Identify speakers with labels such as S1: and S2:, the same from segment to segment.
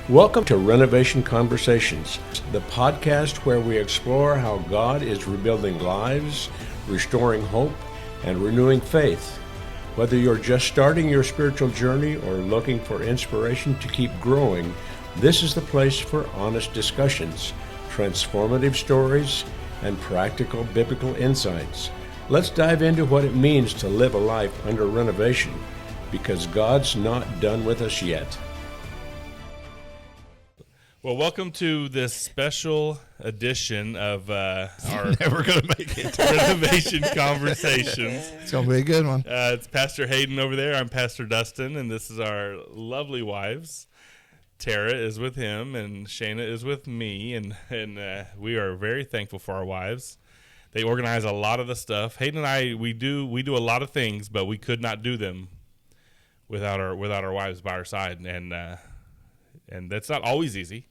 S1: Welcome to Renovation Conversations, the podcast where we explore how God is rebuilding lives, restoring hope, and renewing faith. Whether you're just starting your spiritual journey or looking for inspiration to keep growing, this is the place for honest discussions, transformative stories, and practical biblical insights. Let's dive into what it means to live a life under renovation, because God's not done with us yet.
S2: Well, welcome to this special edition of our
S3: Never going to make it.
S2: Renovation Conversations.
S3: It's going to be a good one.
S2: It's Pastor Hayden over there. I'm Pastor Dustin, and this is our lovely wives. Tara is with him, and Shayna is with me, and we are very thankful for our wives. They organize a lot of the stuff. Hayden and I, we do a lot of things, but we could not do them without our wives by our side, and that's not always easy.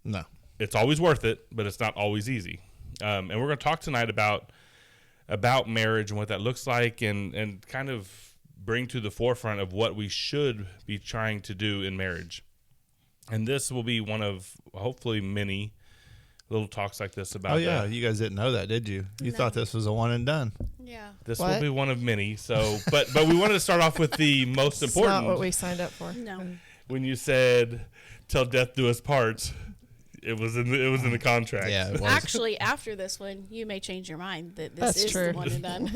S3: No.
S2: It's always worth it, but it's not always easy. And we're going to talk tonight about marriage and what that looks like, and kind of bring to the forefront of what we should be trying to do in marriage. And this will be one of hopefully many little talks like this about.
S3: Oh yeah, you guys didn't know that, did you? You thought this was a one and done.
S4: Yeah.
S2: This will be one of many. So, but we wanted to start off with the most important.
S5: It's not what we signed up for.
S4: No.
S2: When you said "till death do us part," it was in the contract.
S3: Yeah, it was.
S4: Actually, after this one, you may change your mind that this
S5: That's
S4: is
S5: true.
S4: the one and done.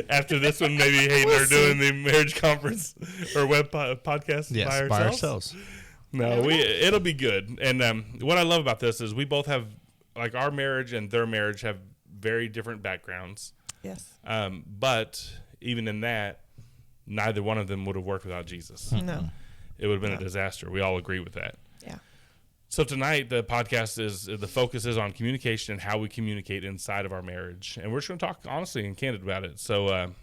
S2: After this one, maybe Hayden are doing the marriage conference or web podcast
S3: Yes, by ourselves.
S2: No, it'll be good. And what I love about this is we both have, like, our marriage and their marriage have very different backgrounds.
S5: Yes.
S2: But even in that, neither one of them would have worked without Jesus.
S5: No.
S2: It would have been a disaster. We all agree with that.
S5: Yeah.
S2: So tonight, the podcast the focus is on communication and how we communicate inside of our marriage. And we're just going to talk honestly and candid about it. So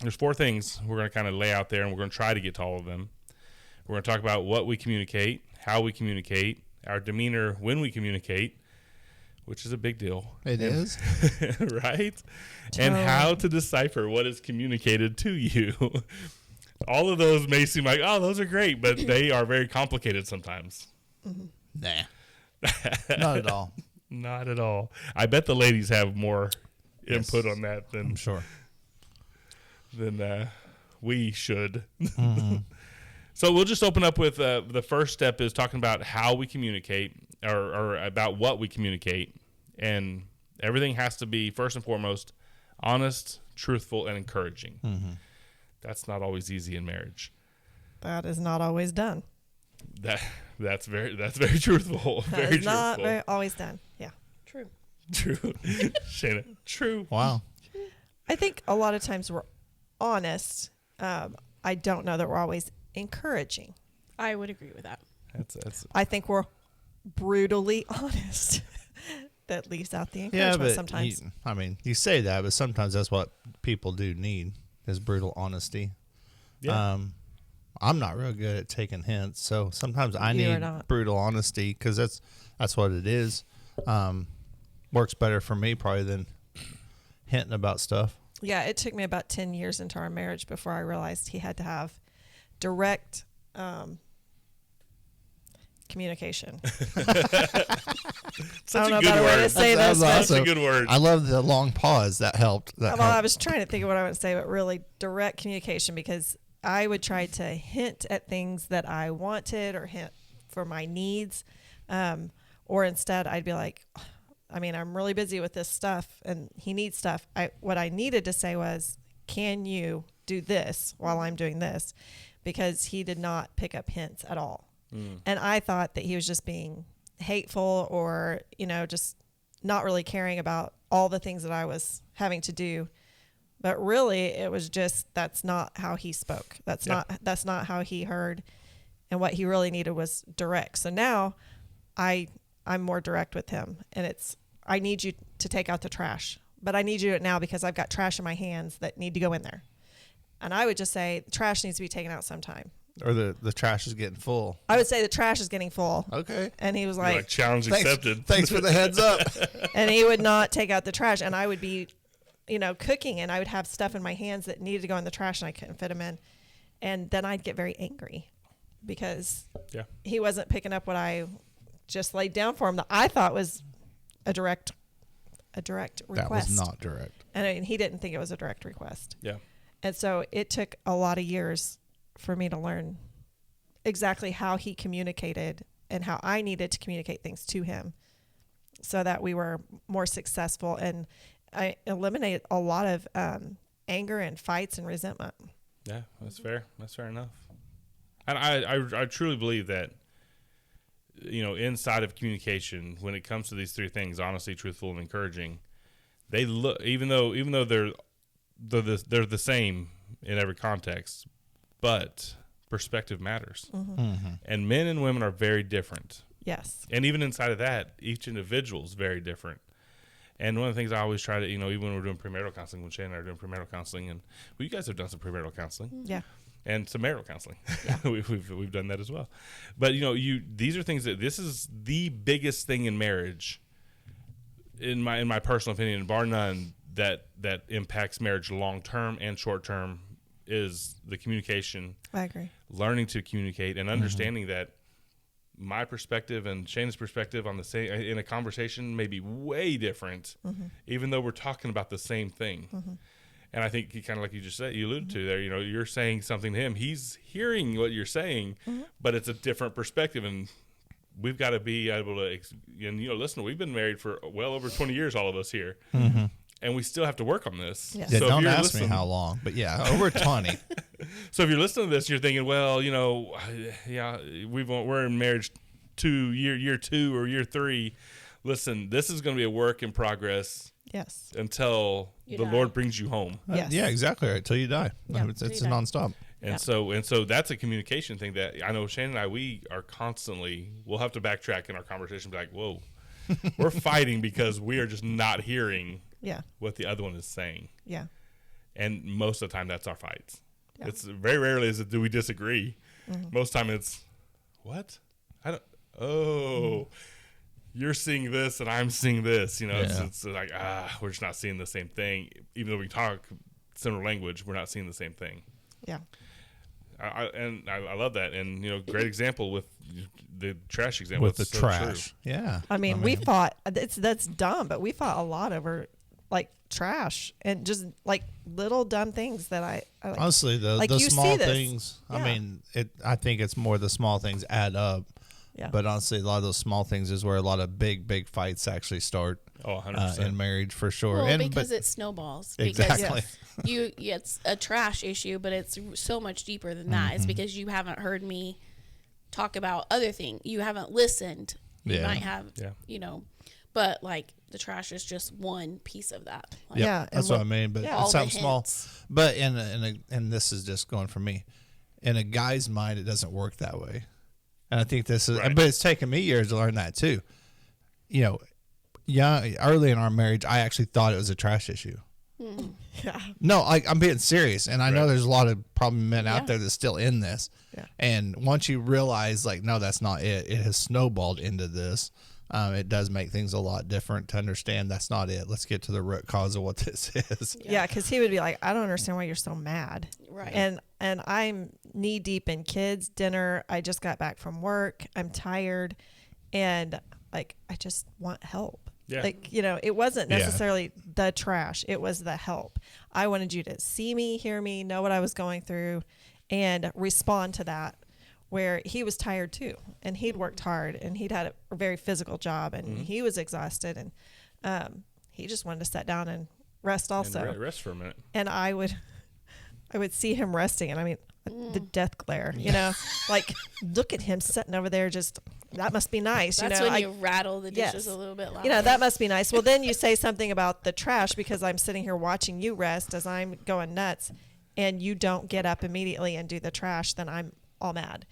S2: there's 4 things we're going to kind of lay out there, and we're going to try to get to all of them. We're going to talk about what we communicate, how we communicate, our demeanor when we communicate, which is a big deal.
S3: It is.
S2: Right? And how to decipher what is communicated to you. All of those may seem like, oh, those are great, but they are very complicated sometimes.
S3: Nah. Not at all.
S2: Not at all. I bet the ladies have more input on that than
S3: I'm sure.
S2: than we should. Mm-hmm. So we'll just open up with the first step is talking about how we communicate or about what we communicate. And everything has to be, first and foremost, honest, truthful, and encouraging. Mm-hmm. That's not always easy in marriage.
S5: That is not always done.
S2: That's very truthful.
S5: That
S2: Very
S5: is not
S2: truthful.
S5: always done. Yeah.
S4: True.
S2: True. Shayna, true.
S3: Wow.
S5: I think a lot of times we're honest. I don't know that we're always encouraging.
S4: I would agree with that.
S2: That's
S5: I think we're brutally honest. That leaves out the
S3: Yeah,
S5: encouragement
S3: but
S5: sometimes.
S3: you say that, but sometimes that's what people do need is brutal honesty.
S2: yeah.
S3: I'm not real good at taking hints, so sometimes I
S5: You are
S3: need
S5: not.
S3: brutal honesty because that's what it is. Works better for me probably than hinting about stuff.
S5: Yeah, it took me about 10 years into our marriage before I realized he had to have direct communication.
S2: Such
S5: I don't know
S2: a
S5: a
S2: good
S5: better way to
S2: word.
S5: say
S3: That
S5: this,
S3: was
S5: but
S2: Such a good word.
S3: I love the long pause. That helped.
S5: well, I was trying to think of what I would say, but really direct communication, because I would try to hint at things that I wanted or hint for my needs. Or instead I'd be like, I'm really busy with this stuff and he needs stuff. What I needed to say was, can you do this while I'm doing this? Because he did not pick up hints at all. And I thought that he was just being hateful or, just not really caring about all the things that I was having to do. But really, it was just, that's not how he spoke. That's not how he heard. And what he really needed was direct. So now I'm more direct with him. And I need you to take out the trash. But I need you to do it now because I've got trash in my hands that need to go in there. And I would just say, the trash needs to be taken out sometime.
S3: Or the trash is getting full.
S5: I would say the trash is getting full.
S3: Okay.
S5: And he was
S2: You're
S5: like,
S2: challenge accepted.
S3: Thanks for the heads up.
S5: and he would not take out the trash. And I would be, cooking, and I would have stuff in my hands that needed to go in the trash and I couldn't fit them in. And then I'd get very angry because
S2: Yeah.
S5: he wasn't picking up what I just laid down for him that I thought was a direct request.
S3: That was not direct.
S5: And I mean, he didn't think it was a direct request.
S2: Yeah.
S5: And so it took a lot of years for me to learn exactly how he communicated and how I needed to communicate things to him so that we were more successful. And I eliminated a lot of anger and fights and resentment.
S2: Yeah, that's fair. That's fair enough. And I truly believe that, inside of communication, when it comes to these three things, honesty, truthful, and encouraging, they look, even though they're the same in every context, but perspective matters. And men and women are very different.
S5: Yes.
S2: And even inside of that, each individual is very different. And one of the things I always try to, even when we're doing premarital counseling, when Shane and I are doing premarital counseling, and you guys have done some premarital counseling.
S5: Yeah.
S2: And some marital counseling.
S5: Yeah.
S2: we've done that as well. But these are things this is the biggest thing in marriage, in my personal opinion, bar none, that impacts marriage long term and short term, is the communication.
S5: I agree.
S2: Learning to communicate and understanding that my perspective and Shane's perspective on the same in a conversation may be way different, even though we're talking about the same thing. And I think kind of like you just said, you alluded to there, you're saying something to him. He's hearing what you're saying, but it's a different perspective. And we've got to be able to, listen, we've been married for well over 20 years, all of us here. And we still have to work on this.
S5: Yes.
S3: Yeah,
S2: So if
S3: don't
S2: you're
S3: ask me
S2: listening-
S3: how long, but yeah, over 20.
S2: So if you're listening to this, you're thinking, well, yeah, we're in marriage year 2 or year 3. Listen, this is going to be a work in progress
S5: Yes.
S2: until
S4: You
S2: the
S4: die.
S2: Lord brings you home.
S5: Yes.
S3: Yeah, exactly right. Till you die.
S5: Yeah,
S3: It's
S5: till
S3: a
S5: you die.
S3: nonstop.
S2: And
S5: Yeah.
S2: so that's a communication thing that I know Shane and I, we are constantly, we'll have to backtrack in our conversation, be like, whoa, we're fighting because we are just not hearing
S5: Yeah.
S2: what the other one is saying.
S5: Yeah.
S2: And most of the time that's our fights.
S5: Yeah.
S2: It's very rarely do we disagree. Most time it's, what? You're seeing this and I'm seeing this. It's like, we're just not seeing the same thing. Even though we talk similar language, we're not seeing the same thing.
S5: Yeah.
S2: I love that. And, great example with the trash example.
S3: With the
S2: It's so
S3: trash.
S2: true.
S3: Yeah.
S5: I mean, we fought. That's dumb, but we fought a lot over like trash and just like little dumb things that I like.
S3: Honestly, the
S5: Like, you see
S3: small
S5: this.
S3: things,
S5: Yeah.
S3: I mean, I think it's more the small things add up.
S5: Yeah.
S3: But honestly, a lot of those small things is where a lot of big fights actually start
S2: Oh, 100%.
S3: in marriage for sure.
S4: Well,
S3: and
S4: because
S3: but
S4: it snowballs.
S3: exactly.
S4: Because it's a trash issue, but it's so much deeper than that. It's because you haven't heard me talk about other things. You haven't listened. You
S3: Yeah.
S4: might have,
S2: Yeah.
S4: but like the trash is just one piece of that. Like,
S3: Yep,
S5: Yeah,
S3: that's
S5: and
S3: what I mean. But
S5: yeah.
S3: it's
S4: All the
S3: something small.
S4: hints.
S3: But and this is just going from me. In a guy's mind, it doesn't work that way. And I think this is,
S2: Right.
S3: but it's taken me years to learn that too. Early in our marriage, I actually thought it was a trash issue.
S5: Yeah.
S3: No, I'm being serious, and I know
S2: Right.
S3: there's a lot of probably men
S4: Yeah.
S3: out there that's still in this.
S5: Yeah.
S3: And once you realize, like, no, that's not it. It has snowballed into this. It does make things a lot different to understand that's not it. Let's get to the root cause of what this is.
S5: Yeah, because he would be like, I don't understand why you're so mad.
S4: Right.
S5: And I'm knee deep in kids, dinner. I just got back from work. I'm tired. And like, I just want help.
S2: Yeah.
S5: Like, it wasn't
S3: Yeah.
S5: necessarily the trash. It was the help. I wanted you to see me, hear me, know what I was going through, and respond to that. Where he was tired too, and he'd worked hard, and he'd had a very physical job, and he was exhausted, and he just wanted to sit down and rest also.
S2: And rest for a minute.
S5: And I would see him resting, and I mean the death glare, like look at him sitting over there, just that must be nice.
S4: That's when you rattle the dishes
S5: Yes.
S4: a little bit louder.
S5: that must be nice. Well, then you say something about the trash because I'm sitting here watching you rest as I'm going nuts, and you don't get up immediately and do the trash, then I'm all mad.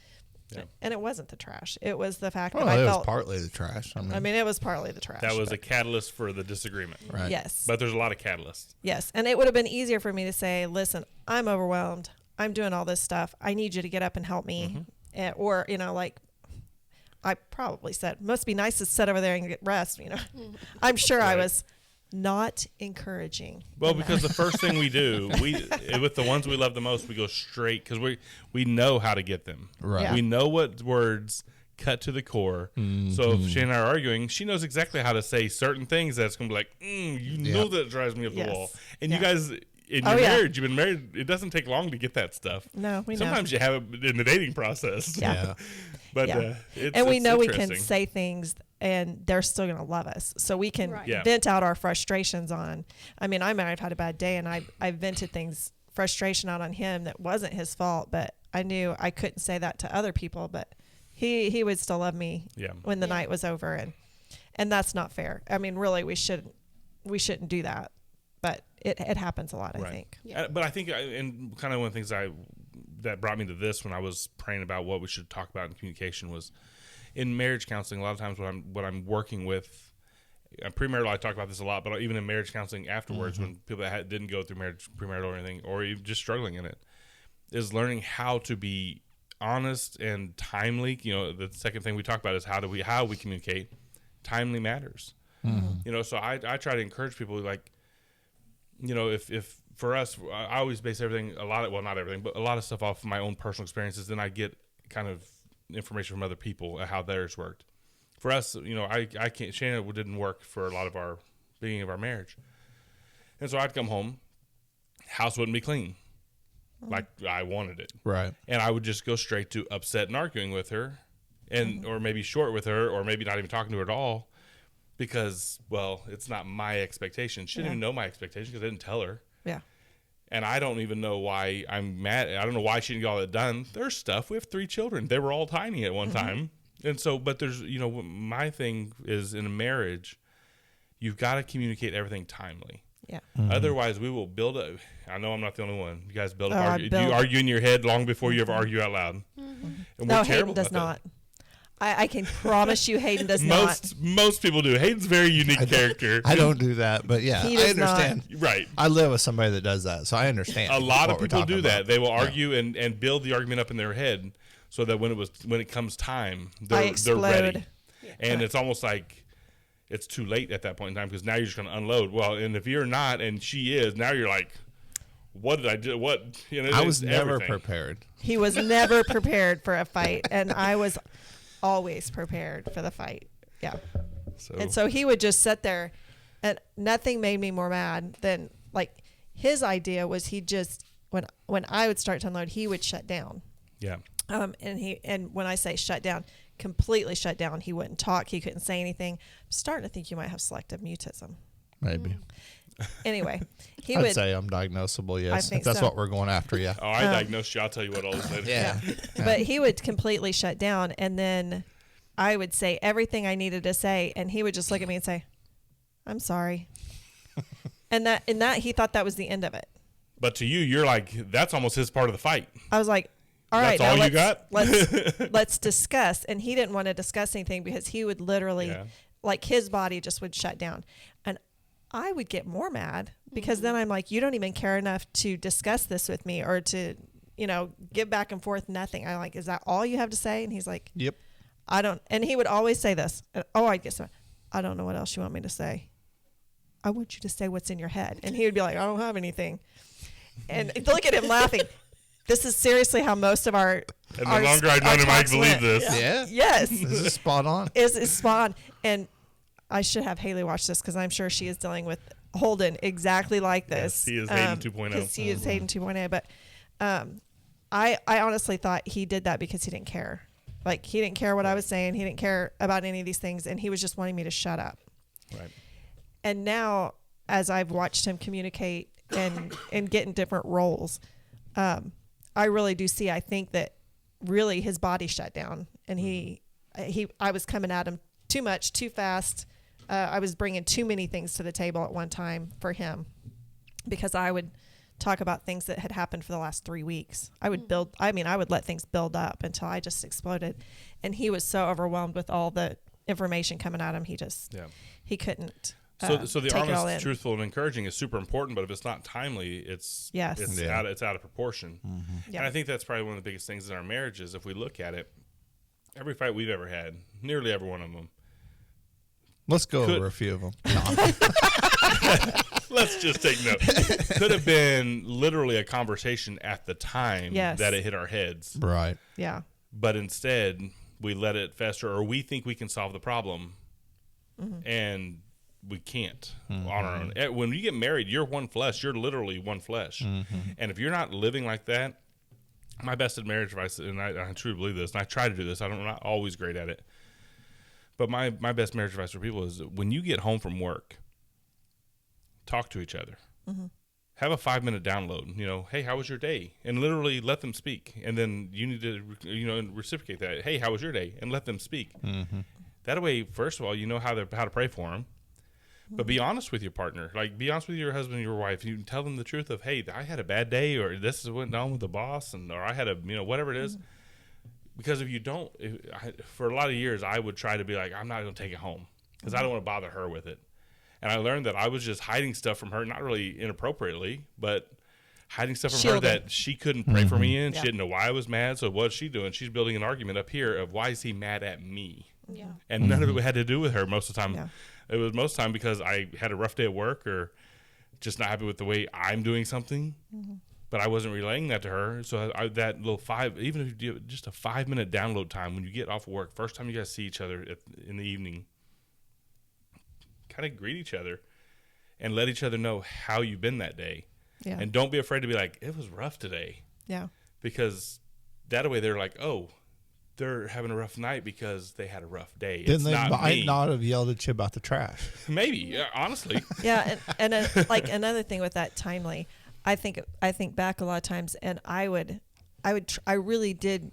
S2: Yeah.
S5: And it wasn't the trash. It was the fact
S3: Well,
S5: that I
S3: it
S5: felt.
S3: was partly the trash.
S5: I mean, it was partly the trash.
S2: That was a
S5: but-
S2: catalyst for the disagreement.
S3: right.
S5: yes,
S2: But there's a lot of catalysts.
S5: yes, and it would have been easier for me to say, "Listen, I'm overwhelmed. I'm doing all this stuff. I need you to get up and help me," or like I probably said, "Must be nice to sit over there and get rest." I'm sure I
S2: Right.
S5: was not encouraging.
S2: Well, because the first thing we do, with the ones we love the most, we go straight because we know how to get them.
S3: Right.
S5: Yeah.
S2: We know what words cut to the core. So if Shane and I are arguing, she knows exactly how to say certain things that's going to be like, you know that drives me up the
S5: Yes.
S2: wall. And
S5: Yeah.
S2: you guys, in
S5: Oh,
S2: your
S5: yeah.
S2: marriage, you've been married, it doesn't take long to get that stuff.
S5: No, we know.
S2: Sometimes you have it in the dating process.
S5: Yeah.
S2: But
S5: Yeah.
S2: it's,
S5: And we
S2: it's
S5: know we can
S2: interesting.
S5: say things and they're still going to love us. So we can
S4: Right.
S2: Yeah.
S5: vent out our frustrations on. I mean, I might have had a bad day and I vented frustration out on him that wasn't his fault, but I knew I couldn't say that to other people, but he would still love me
S2: Yeah.
S5: when the
S4: Yeah.
S5: night was over, and that's not fair. I mean, really we shouldn't do that. But it happens a lot, I think.
S4: Yeah.
S2: But I think, and kind of one of the things that brought me to this when I was praying about what we should talk about in communication was in marriage counseling. A lot of times what I'm working with, premarital, I talk about this a lot, but even in marriage counseling afterwards, when people that didn't go through marriage, premarital or anything, or even just struggling in it, is learning how to be honest and timely. You know, the second thing we talk about is how we communicate. Timely matters. You know, so I try to encourage people like, you know, if for us, I always base everything, not everything, but a lot of stuff off of my own personal experiences. Then I get kind of information from other people how theirs worked. For us, you know, I can't, Shana didn't work for a lot of our beginning of our marriage. And so I'd come home, house wouldn't be clean like I wanted it.
S3: Right.
S2: And I would just go straight to upset and arguing with her and, or maybe short with her, or maybe not even talking to her at all. Because, well, it's not my expectation. She didn't even know my expectation because I didn't tell her.
S5: Yeah.
S2: And I don't even know why I'm mad. I don't know why she didn't get all that done. There's stuff. We have 3 children. They were all tiny at one time. And so, but there's, you know, my thing is in a marriage, you've got to communicate everything timely.
S5: Yeah.
S2: Otherwise, we will build up. I know I'm not the only one. You guys build
S5: Oh,
S2: up.
S5: I
S2: Do you
S5: build-
S2: argue in your head long before you ever argue out loud? And
S5: No,
S2: we're
S5: Hayden
S2: terrible
S5: does
S2: about that.
S5: not. I can promise you Hayden does not.
S2: Most people do. Hayden's a very unique character.
S3: I don't do that, but yeah,
S5: He
S3: I
S5: does not.
S3: understand.
S2: Right.
S3: I live with somebody that does that, so I understand.
S2: A lot of
S3: what we're
S2: people
S3: talking
S2: do that.
S3: about.
S2: They will argue and build the argument up in their head so that when it comes time, they're
S5: explode.
S2: ready. And it's almost like it's too late at that point in time because now you're just going to unload. Well, and if you're not and she is, now you're like, what did I do? What, you know?
S3: I was
S2: it's
S3: never
S2: everything.
S3: prepared.
S5: He was never prepared for a fight, and I was always prepared for the fight. Yeah. And so he would just sit there, and nothing made me more mad than, like, his idea was he just, when I would start to unload, he would shut down.
S2: Yeah.
S5: And when I say shut down, completely shut down. He wouldn't talk. He couldn't say anything. I'm starting to think you might have selective mutism.
S3: Maybe.
S5: Anyway, he
S3: I'd
S5: would
S3: say I'm diagnosable, yes.
S5: think
S3: If that's
S5: so.
S3: what we're going after, yeah.
S2: Oh, I diagnosed you. I'll tell you what all this later.
S3: Yeah.
S5: But he would completely shut down, and then I would say everything I needed to say, and he would just look at me and say, "I'm sorry," and that he thought that was the end of it.
S2: But to you, you're like, that's almost his part of the fight.
S5: I was like, "All right,
S2: That's all
S5: now
S2: you got?
S5: let's discuss." And he didn't want to discuss anything because he would literally,
S2: Yeah.
S5: like, his body just would shut down, and I would get more mad because then I'm like, "You don't even care enough to discuss this with me or to, you know, give back and forth nothing." I'm like, "Is that all you have to say?" And he's like,
S3: Yep.
S5: I don't, and he would always say this. I'd get some, I don't know what else you want me to say. I want you to say what's in your head. And he would be like, I don't have anything. And look at him laughing. This is seriously how most of our.
S2: And the longer I've known him, I believe this.
S3: Yeah.
S5: Yes.
S3: This is spot on.
S5: is spot on. And I should have Haley watch this because I'm sure she is dealing with Holden exactly like this.
S2: Yes, he is Hayden 2.0.
S5: Because he is Hayden 2.0. But I honestly thought he did that because he didn't care. Like, he didn't care what I was saying. He didn't care about any of these things. And he was just wanting me to shut up.
S2: Right.
S5: And now, as I've watched him communicate and get in different roles, I really do see, I think that really his body shut down. And I was coming at him too much, too fast. I was bringing too many things to the table at one time for him because I would talk about things that had happened for the last 3 weeks. I would let things build up until I just exploded. And he was so overwhelmed with all the information coming at him. He couldn't.
S2: So the
S5: take it all
S2: honest,
S5: in.
S2: truthful, and encouraging is super important. But if it's not timely, it's
S5: Yes.
S2: out of proportion.
S5: Yeah.
S2: And I think that's probably one of the biggest things in our marriages. If we look at it, every fight we've ever had, nearly every one of them,
S3: Let's go
S2: Could-
S3: over a few of them. No.
S2: Let's just take note. Could have been literally a conversation at the time
S5: Yes.
S2: that it hit our heads.
S3: Right.
S5: Yeah.
S2: But instead, we let it fester, or we think we can solve the problem, and we can't on our own. When you get married, you're one flesh. You're literally one flesh. And if you're not living like that, my best marriage advice, and I truly believe this, and I try to do this, I'm not always great at it, but my best marriage advice for people is when you get home from work, talk to each other. Have a 5-minute download, hey, how was your day? And literally let them speak. And then you need to, reciprocate that. Hey, how was your day? And let them speak. That way, first of all, you know how to pray for them. But be honest with your partner. Like, be honest with your husband and your wife. You can tell them the truth of, hey, I had a bad day, or this went on with the boss, or I had a, whatever it is. Because if you don't, for a lot of years, I would try to be like, I'm not going to take it home because I don't want to bother her with it. And I learned that I was just hiding stuff from her, not really inappropriately, but hiding stuff from
S5: Shielding.
S2: her that she couldn't pray for me in.
S5: Yeah.
S2: She didn't know why I was mad. So what's she doing? She's building an argument up here of why is he mad at me?
S4: Yeah.
S2: And none of it had to do with her most of the time.
S5: Yeah.
S2: It was most of the time because I had a rough day at work or just not happy with the way I'm doing something. But I wasn't relaying that to her. So that little even if you do just a 5-minute download time when you get off of work, first time you guys see each other in the evening, kind of greet each other and let each other know how you've been that day.
S5: Yeah.
S2: And don't be afraid to be like, it was rough today.
S5: Yeah.
S2: Because that way they're like, oh, they're having a rough night because they had a rough day.
S3: Then
S2: It's
S3: they
S2: not
S3: might
S2: me.
S3: not have yelled at you about the trash.
S2: Maybe, yeah, honestly.
S5: Yeah, and like another thing with that timely, I think back a lot of times, and I really did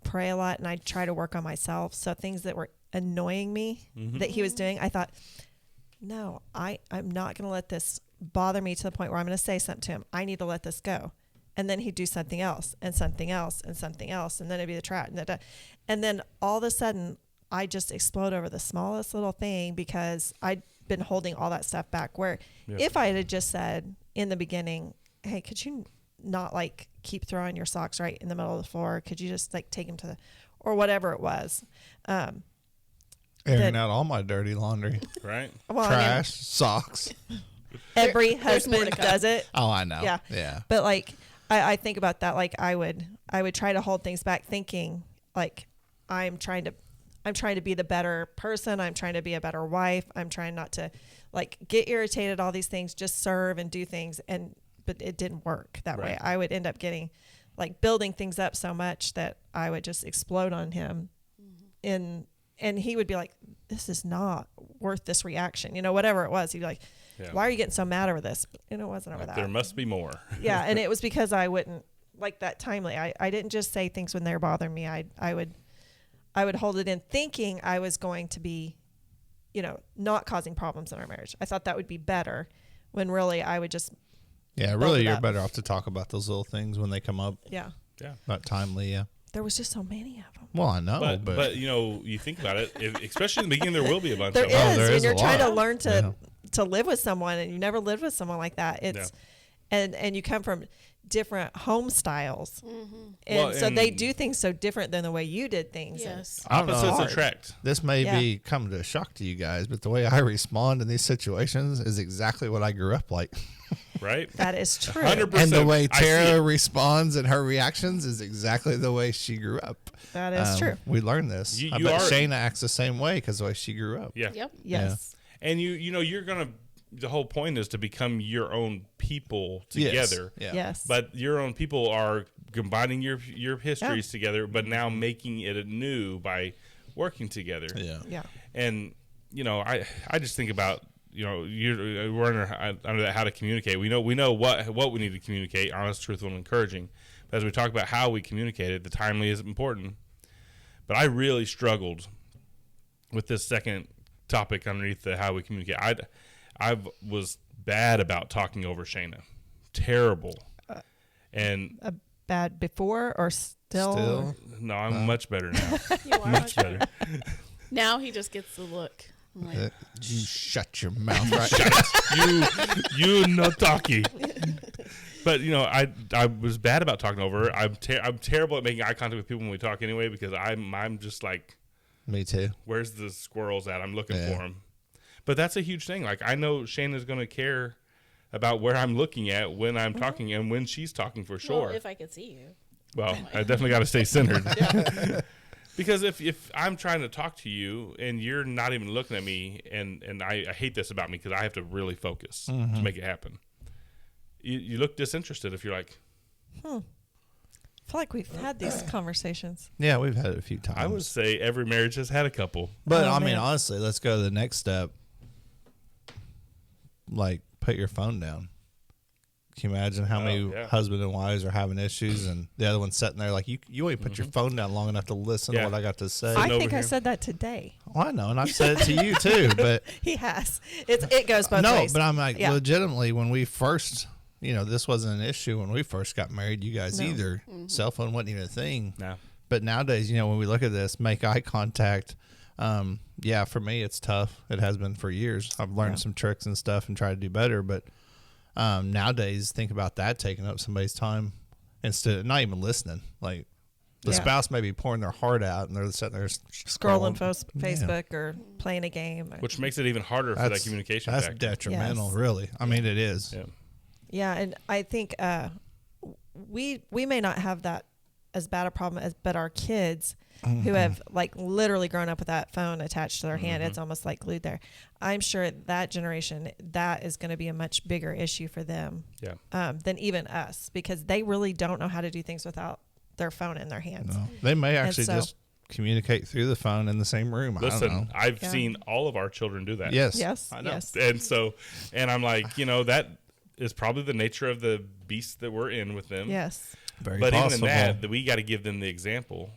S5: pray a lot, and I try to work on myself. So things that were annoying me that he was doing, I thought, no, I'm not going to let this bother me to the point where I'm going to say something to him. I need to let this go. And then he'd do something else and something else and something else, and then it'd be the trash, and then all of a sudden I just explode over the smallest little thing because I'd been holding all that stuff back. Where if I had just said in the beginning, hey, could you not like keep throwing your socks right in the middle of the floor? Could you just like take them to or whatever it was.
S3: Airing
S5: That-
S3: out all my dirty laundry.
S2: Right?
S5: Well, I mean,
S3: Trash, socks.
S5: every
S4: there's more to
S5: husband
S4: come.
S5: does it.
S3: Oh, I know.
S5: Yeah.
S3: Yeah.
S5: But like I think about that, like I would try to hold things back thinking like I'm trying to be the better person. I'm trying to be a better wife. I'm trying not to like get irritated, all these things, just serve and do things. But it didn't work that way.
S2: Right.
S5: I would end up getting like building things up so much that I would just explode on him and he would be like, this is not worth this reaction. Whatever it was, he'd be like,
S2: Yeah.
S5: why are you getting so mad over this? And it wasn't over that.
S2: There must be more.
S5: Yeah, and it was because I wouldn't like that timely. I didn't just say things when they were bothering me. I would hold it in thinking I was going to be, not causing problems in our marriage. I thought that would be better when really I would just
S3: Yeah,
S5: Build
S3: really,
S5: it
S3: you're
S5: up.
S3: better off to talk about those little things when they come up.
S5: yeah.
S2: Yeah.
S3: Not timely, yeah.
S5: There was just so many of them.
S3: Well, I know, but,
S2: But you think about it, especially in the beginning, there will be a bunch
S5: There
S2: of
S5: is,
S2: them.
S3: there
S5: and
S3: is
S5: you're
S3: a
S5: trying to
S3: lot.
S5: learn to live with someone, and you never lived with someone like that. It's and you come from different home styles, and
S2: Well,
S5: so they
S2: and-
S5: do things so different than the way you did things. and-
S4: Yes.
S3: I don't know.
S2: Opposites
S5: hard.
S2: attract.
S3: This may
S5: Yeah.
S3: be come to a shock to you guys, but the way I respond in these situations is exactly what I grew up like.
S2: Right?
S5: That is true.
S2: 100%.
S3: And the way
S2: I see
S3: Tara
S2: it.
S3: responds and her reactions is exactly the way she grew up.
S5: That is true.
S3: We learned this.
S2: You-
S3: I
S2: you
S3: bet
S2: are-
S3: Shayna acts the same way because the way she grew up.
S2: Yeah.
S4: Yep.
S5: Yes.
S2: And you're going to, the whole point is to become your own people
S3: Yes.
S2: together.
S3: Yeah.
S5: Yes.
S2: But your own people are combining your histories together, but now making it anew by working together.
S3: Yeah.
S5: Yeah.
S2: And I just think about we're under that how to communicate. We know what we need to communicate, honest, truthful, and encouraging. But as we talk about how we communicate it, the timely is important. But I really struggled with this second topic underneath the how we communicate. I was bad about talking over Shayna, terrible, and
S5: A bad before or still?
S2: no, I'm much better now.
S4: You are
S2: Much better.
S4: Now he just gets the look. I'm like,
S3: You shut your mouth right
S2: you no talkie. But I was bad about talking over her. I'm terrible at making eye contact with people when we talk anyway because I'm just like,
S3: Me too.
S2: where's the squirrels at? I'm looking
S3: Yeah.
S2: for them. But that's a huge thing. Like, I know Shayna's going to care about where I'm looking at when I'm talking and when she's talking for sure.
S4: Well, if I could see you.
S2: Well, I definitely got to stay centered. Because if I'm trying to talk to you and you're not even looking at me, and I hate this about me because I have to really focus to make it happen. You look disinterested if you're like,
S5: I feel like we've had these conversations.
S3: Yeah, we've had it a few times.
S2: I would say every marriage has had a couple.
S3: But
S5: Oh,
S3: I mean,
S5: man.
S3: honestly, let's go to the next step. Like, put your phone down. Can you imagine how many
S2: yeah.
S3: husband and wives are having issues, and the other one's sitting there like, you ain't put your phone down long enough to listen
S2: Yeah.
S3: to what I got to say.
S5: I
S2: over
S5: think I
S2: here.
S5: said that today.
S3: Oh, I know, and I've said it to you too. But
S5: He has. It goes both
S3: no,
S5: ways.
S3: but I'm like,
S5: Yeah.
S3: legitimately, when we first, this wasn't an issue when we first got married. You guys
S5: No.
S3: either. Cell phone wasn't even a thing.
S2: No.
S3: But nowadays, when we look at this, make eye contact. Yeah, for me, it's tough. It has been for years. I've learned some tricks and stuff and tried to do better. But nowadays, think about that taking up somebody's time instead of not even listening. Like the
S5: Yeah.
S3: spouse may be pouring their heart out and they're sitting there
S5: Scrolling
S3: Yeah.
S5: Facebook or playing a game.
S2: Which makes it even harder for that communication
S3: That's
S2: factor.
S3: detrimental,
S5: Yes.
S3: really. I mean, it is.
S2: Yeah.
S5: Yeah, and I think we may not have that as bad a problem as, but our kids who have like literally grown up with that phone attached to their hand, it's almost like glued there. I'm sure that generation, that is going to be a much bigger issue for them
S2: Yeah.
S5: than even us, because they really don't know how to do things without their phone in their hands.
S3: No. They may actually
S5: so-
S3: just communicate through the phone in the same room. I don't
S2: Listen,
S3: know.
S2: I've
S5: Yeah.
S2: seen all of our children do that.
S3: Yes.
S5: Yes,
S3: I know.
S5: yes.
S2: And I'm like, that is probably the nature of the beast that we're in with them.
S5: Yes.
S3: Very
S2: But
S3: possible.
S2: even in that we got to give them the example.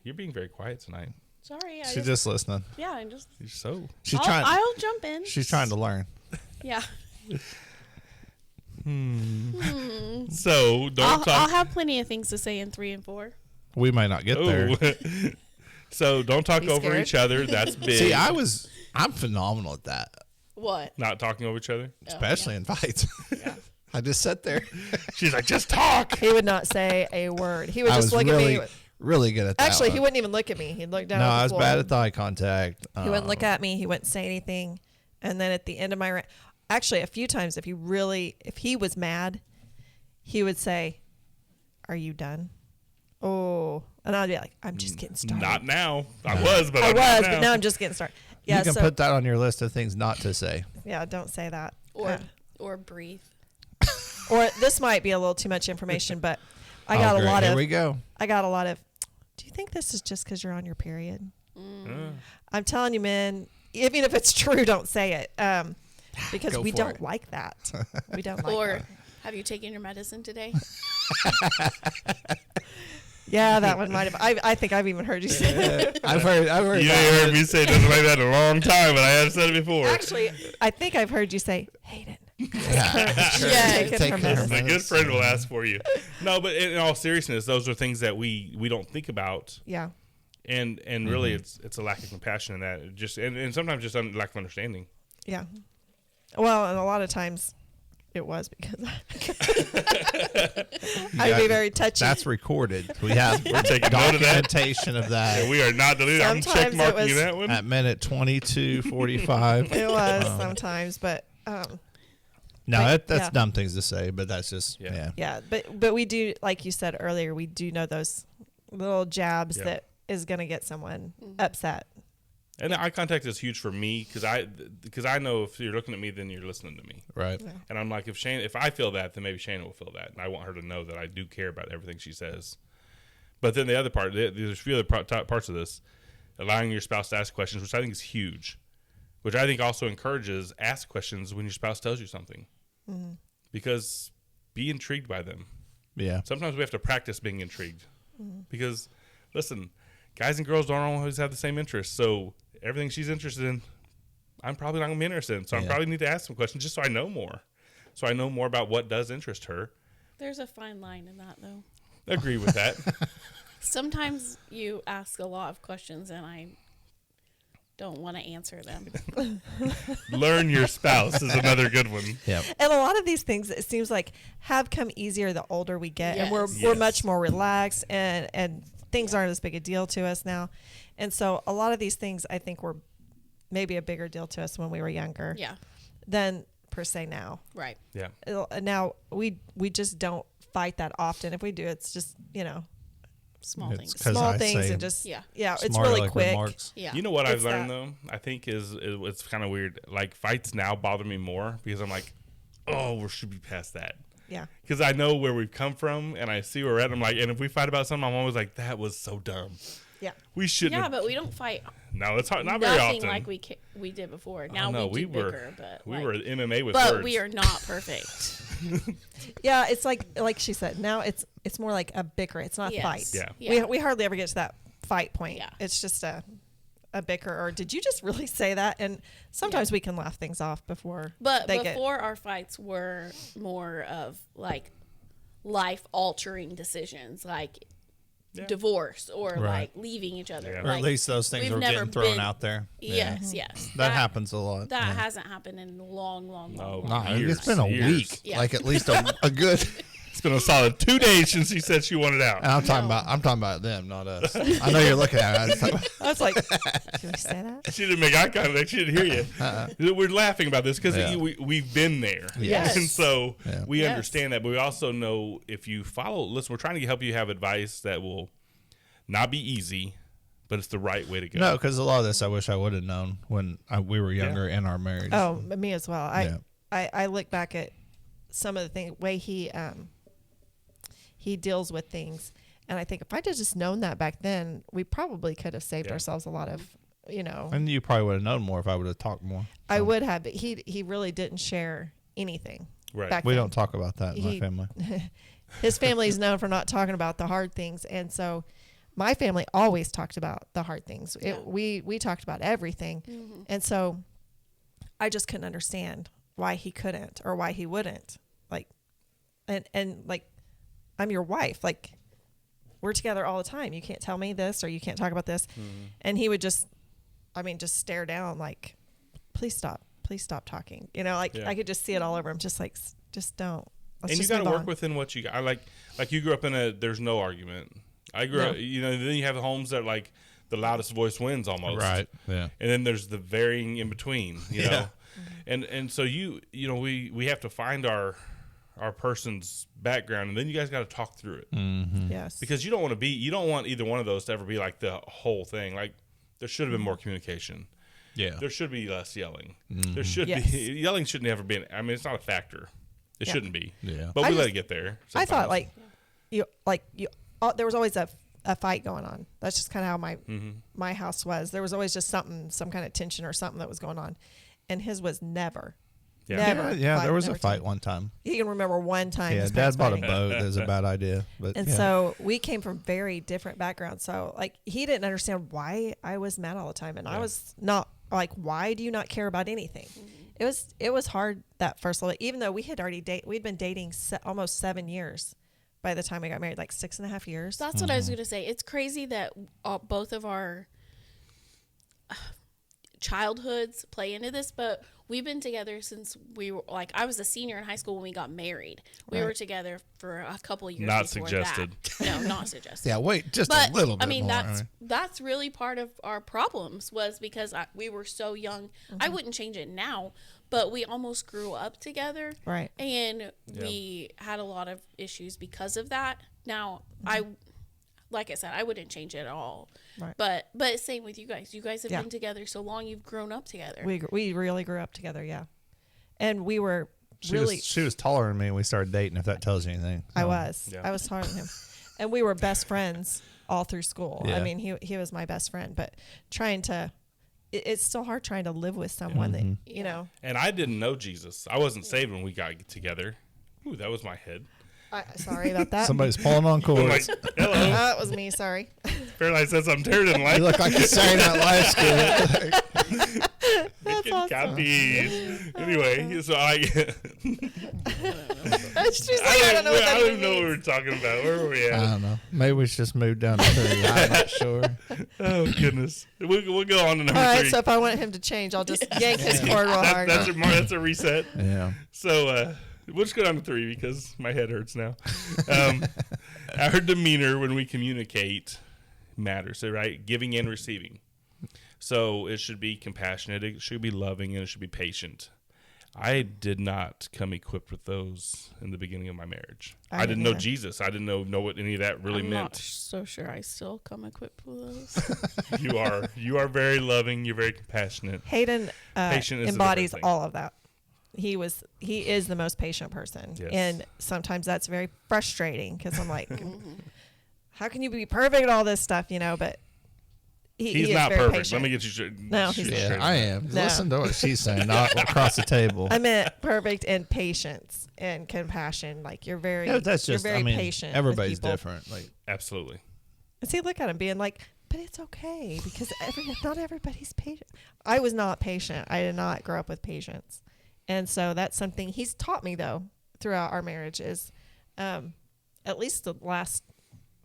S2: You're being very quiet tonight.
S4: Sorry.
S3: She's just listening.
S4: Yeah, I'm just.
S2: You're so.
S3: She's trying.
S4: I'll jump in.
S3: She's trying to learn.
S4: Yeah.
S2: So don't
S4: I'll
S2: talk.
S4: have plenty of things to say in 3 and 4.
S3: We might not get there.
S2: Ooh. So don't talk
S5: Be
S2: over
S5: scared.
S2: each other. That's big.
S3: See, I'm phenomenal at that,
S4: What?
S2: Not talking over each other.
S3: especially in fights. I just sat there.
S2: She's like, just talk.
S5: He would not say a word. He would
S3: I
S5: just
S3: was
S5: look
S3: really,
S5: at me.
S3: really good at that.
S5: Actually, he
S3: one.
S5: wouldn't even look at me. He'd look down
S3: No,
S5: at the
S3: I was
S5: floor.
S3: bad at the eye contact.
S5: He wouldn't look at me. He wouldn't say anything. And then at the end of my rant, actually, a few times, if he was mad, he would say, "Are you done?" Oh, and I'd be like, "I'm just getting started."
S2: Not now. I was, but
S5: I
S2: I'm not
S5: was, but now I'm just getting started. Yeah,
S3: You can
S5: so
S3: put that on your list of things not to say.
S5: yeah, don't say that.
S4: Or breathe.
S5: Or this might be a little too much information, but I
S3: Oh,
S5: got a
S3: great.
S5: lot
S3: Here
S5: of.
S3: we go.
S5: I got a lot of. Do you think this is just because you're on your period?
S2: Uh,
S5: I'm telling you, man. Even if it's true, don't say it, because
S3: Go
S5: we
S3: for
S5: don't
S3: it.
S5: like that. We don't like
S4: Or
S5: that.
S4: have you taken your medicine today?
S5: Yeah, that one might have. I think I've even heard you say that.
S3: I've heard.
S2: You
S3: that.
S2: ain't heard me say nothing like that in a long time, but I have said it before.
S5: Actually, I think I've heard you say Hayden.
S3: Yeah.
S5: Taking
S3: Take
S5: her
S3: care of
S5: medicine.
S2: A good friend will ask for you. No, but in all seriousness, those are things that we don't think about,
S5: Yeah.
S2: and really, it's a lack of compassion in that. And sometimes just lack of understanding.
S5: Yeah. Well, and a lot of times it was because I'd be very touchy.
S3: That's recorded. We have
S2: We're taking note of that.
S3: documentation of that.
S2: And we are not deleting. I'm
S5: Sometimes
S2: check
S5: it
S2: marking
S5: was-
S2: that one.
S3: At minute 22:45.
S5: It was sometimes, but
S3: No,
S5: But,
S3: that's
S5: yeah.
S3: dumb things to say, but that's just
S2: Yeah.
S3: yeah.
S5: yeah, but we do, like you said earlier, we do know those little jabs
S2: Yeah.
S5: that is going to get someone upset.
S2: And the eye contact is huge for me because I know if you're looking at me, then you're listening to me.
S3: Right.
S2: And I'm like, if I feel that, then maybe Shannon will feel that, and I want her to know that I do care about everything she says. But then the other part, there's a few other parts of this, allowing your spouse to ask questions, which I think is huge, which I think also encourages ask questions when your spouse tells you something, because be intrigued by them.
S3: Yeah.
S2: Sometimes we have to practice being intrigued, because listen, guys and girls don't always have the same interests, so everything she's interested in, I'm probably not going to be interested in. So I
S3: Yeah.
S2: probably need to ask some questions just so I know more. So I know more about what does interest her.
S4: There's a fine line in that, though.
S2: Agree with that.
S4: Sometimes you ask a lot of questions and I don't want to answer them.
S2: Learn your spouse is another good one.
S3: Yep.
S5: And a lot of these things, it seems like, have come easier the older we get, and we're
S2: Yes.
S5: much more relaxed, and things aren't as big a deal to us now. And so a lot of these things, I think, were maybe a bigger deal to us when we were younger
S4: Yeah.
S5: than per se now.
S4: Right.
S2: Yeah.
S5: Now we just don't fight that often. If we do, it's just,
S4: Small
S3: It's
S4: things.
S3: 'cause
S5: small
S3: I
S5: things
S3: say
S5: and just,
S4: Yeah.
S5: it's
S3: smart
S5: really
S3: like
S5: quick.
S3: remarks.
S4: Yeah.
S2: You know what I've
S5: It's
S2: learned
S5: that.
S2: though? I think it's kind of weird. Like fights now bother me more because I'm like, oh, we should be past that.
S5: Yeah.
S2: Because I know where we've come from and I see where we're at. I'm like, and if we fight about something, I'm always like, that was so dumb.
S5: Yeah.
S2: We shouldn't.
S4: Yeah,
S2: have-
S4: but we don't fight
S2: no, it's hard, not very
S4: nothing
S2: often.
S4: like we did before. Now
S2: no,
S4: we do
S2: were
S4: bicker, but
S2: we
S4: like,
S2: were MMA with
S4: but
S2: words.
S4: we are not perfect.
S5: Yeah. It's like she said, now it's more like a bicker. It's not a
S4: Yes.
S5: fight.
S2: Yeah.
S4: Yeah.
S5: We hardly ever get to that fight point.
S4: Yeah.
S5: It's just a bicker, or did you just really say that? And sometimes
S4: Yeah.
S5: we can laugh things off before
S4: But
S5: they
S4: before our fights were more of like life altering decisions, like divorce or
S3: Right.
S4: like leaving each other.
S2: Yeah.
S3: Or
S4: Like,
S3: at least those things
S4: we've
S3: are
S4: never
S3: getting thrown
S4: been-
S3: out there.
S4: Yes, yes.
S3: That happens a lot.
S4: That
S3: yeah.
S4: hasn't happened in a long, long, long,
S2: No.
S4: long
S3: No,
S2: Years,
S3: it's been a
S2: years.
S3: week.
S4: Yeah.
S3: Like at least a good.
S2: It's been a solid 2 days since she said she wanted out.
S3: I'm talking about them, not us. I know you're looking at it.
S5: I was like, did we say that?
S2: She didn't make eye contact. She didn't hear you. We're laughing about this because
S3: Yeah.
S2: we've been there.
S5: Yes.
S2: And so
S3: Yeah.
S2: we
S4: Yes.
S2: understand that. But we also know if you follow, listen, we're trying to help you have advice that will not be easy, but it's the right way to go.
S3: No, because a lot of this I wish I would have known when we were younger in our marriage.
S5: Oh, me as well.
S3: Yeah.
S5: I look back at some of the things, way he deals with things, and I think if I'd have just known that back then, we probably could have saved
S2: Yeah.
S5: ourselves a lot of,
S3: And you probably would have known more if I would have talked more.
S5: I would have, but he really didn't share anything.
S2: Right.
S5: Back
S3: We
S5: then.
S3: don't talk about that in my
S5: He-
S3: family.
S5: His family's known for not talking about the hard things, and so my family always talked about the hard things.
S4: Yeah.
S5: We talked about everything, and so I just couldn't understand why he couldn't or why he wouldn't. Like, and like, I'm your wife. Like, we're together all the time. You can't tell me this, or you can't talk about this. And he would just stare down, like, please stop talking. Like
S2: Yeah.
S5: I could just see it all over him. Just like, just don't. Let's
S2: And you
S5: just
S2: got to
S5: move
S2: work
S5: on.
S2: within what you got. I like you grew up in there's no argument. I grew
S5: No.
S2: up, then you have homes that like the loudest voice wins almost.
S3: Right. Yeah.
S2: And then there's the varying in between, you
S3: Yeah.
S2: know. And so we have to find our person's background, and then you guys got to talk through it.
S5: Yes.
S2: Because you don't want either one of those to ever be like the whole thing. Like there should have been more communication.
S3: Yeah.
S2: There should be less yelling. There should
S5: Yes.
S2: be yelling shouldn't ever be. I mean, it's not a factor. It
S5: Yeah.
S2: shouldn't be.
S3: Yeah.
S2: But
S5: I
S2: we let
S5: just-
S2: it get there.
S5: I thought
S2: sometimes.
S5: there was always a fight going on. That's just kind of how
S2: Mm-hmm.
S5: my house was. There was always just some kind of tension or something that was going on, and his was never.
S2: Yeah.
S5: Never.
S3: Yeah. There was a
S5: never
S3: fight
S5: time.
S3: one time.
S5: He can remember one time.
S3: Yeah.
S5: his
S3: Dad
S5: parents
S3: bought a
S5: fighting.
S3: boat. That was a bad idea. But
S5: And
S3: yeah.
S5: so we came from very different backgrounds. So like he didn't understand why I was mad all the time, and I
S2: Yeah.
S5: was not like, why do you not care about anything? It was hard that first little, even though we had already we'd been dating almost 7 years by the time we got married, like 6.5 years.
S4: That's what I was going to say. It's crazy that both of our childhoods play into this, but we've been together since we were like, I was a senior in high school when we got married. We
S5: Right.
S4: were together for a couple of years.
S2: Not
S4: before
S2: suggested.
S4: That. No, not suggested.
S3: Yeah. Wait, just
S4: But
S3: a little bit
S4: I mean,
S3: more.
S4: that's really part of our problems was because we were so young. I wouldn't change it now, but we almost grew up together,
S5: Right.
S4: and we had a lot of issues because of that. Now, like I said, I wouldn't change it at all.
S5: Right.
S4: But same with you guys. You guys have
S5: Yeah.
S4: been together so long. You've grown up together.
S5: We really grew up together, yeah. And we were
S3: She
S5: really.
S3: was taller than me, and we started dating. If that tells you anything.
S5: I
S3: So,
S5: was.
S2: Yeah.
S5: I was taller than him, and we were best friends all through school. I
S3: Yeah.
S5: mean, he was my best friend, but trying to. It's still hard trying to live with someone that you know.
S2: And I didn't know Jesus. I wasn't saved when we got together. Ooh, that was my head.
S5: Sorry about that.
S3: Somebody's pulling on
S2: I'm like,
S3: cords.
S2: hello.
S5: That was me. Sorry.
S2: Fairlight said something Tara didn't like.
S3: You look like you're saying that last school.
S2: Making
S5: awesome.
S2: copies. Anyway, so
S5: She's like, I don't know what
S2: I
S5: that
S2: don't
S5: even
S2: even know what we
S5: means.
S2: were talking about. Where were we
S3: I
S2: at?
S3: don't know. Maybe we should just move down to 3. I'm not sure.
S2: Oh goodness. We'll go on to number
S5: All right,
S2: 3.
S5: so if I want him to change, I'll just yank his cord real hard.
S2: That's a reset.
S3: Yeah.
S2: So we'll just go down to 3 because my head hurts now. Our demeanor when we communicate matters, so, right? Giving and receiving. So it should be compassionate, it should be loving, and it should be patient. I did not come equipped with those in the beginning of my marriage. I didn't know
S5: either.
S2: Jesus. I didn't know what any of that really
S4: I'm
S2: meant.
S4: not so sure I still come equipped with those.
S2: You are very loving. You're very compassionate.
S5: Hayden
S2: Patient is a
S5: embodies
S2: different thing.
S5: all of that. He is the most patient person,
S2: Yes.
S5: and sometimes that's very frustrating because I'm like, how can you be perfect at all this stuff, But he
S2: He's
S5: is
S2: not
S5: very
S2: perfect.
S5: patient.
S2: Let me get you straight.
S5: No, he's not.
S3: Yeah, I am.
S5: No.
S3: Listen to what she's saying, not across the table.
S5: I meant perfect in patience and compassion. Like you're very,
S3: Yeah, that's just,
S5: you're very
S3: I mean,
S5: patient. with
S3: everybody's
S5: people.
S3: different. Like,
S2: Absolutely.
S5: And see, look at him being like, but it's okay because not everybody's patient. I was not patient. I did not grow up with patience. And so that's something he's taught me, though, throughout our marriage is at least the last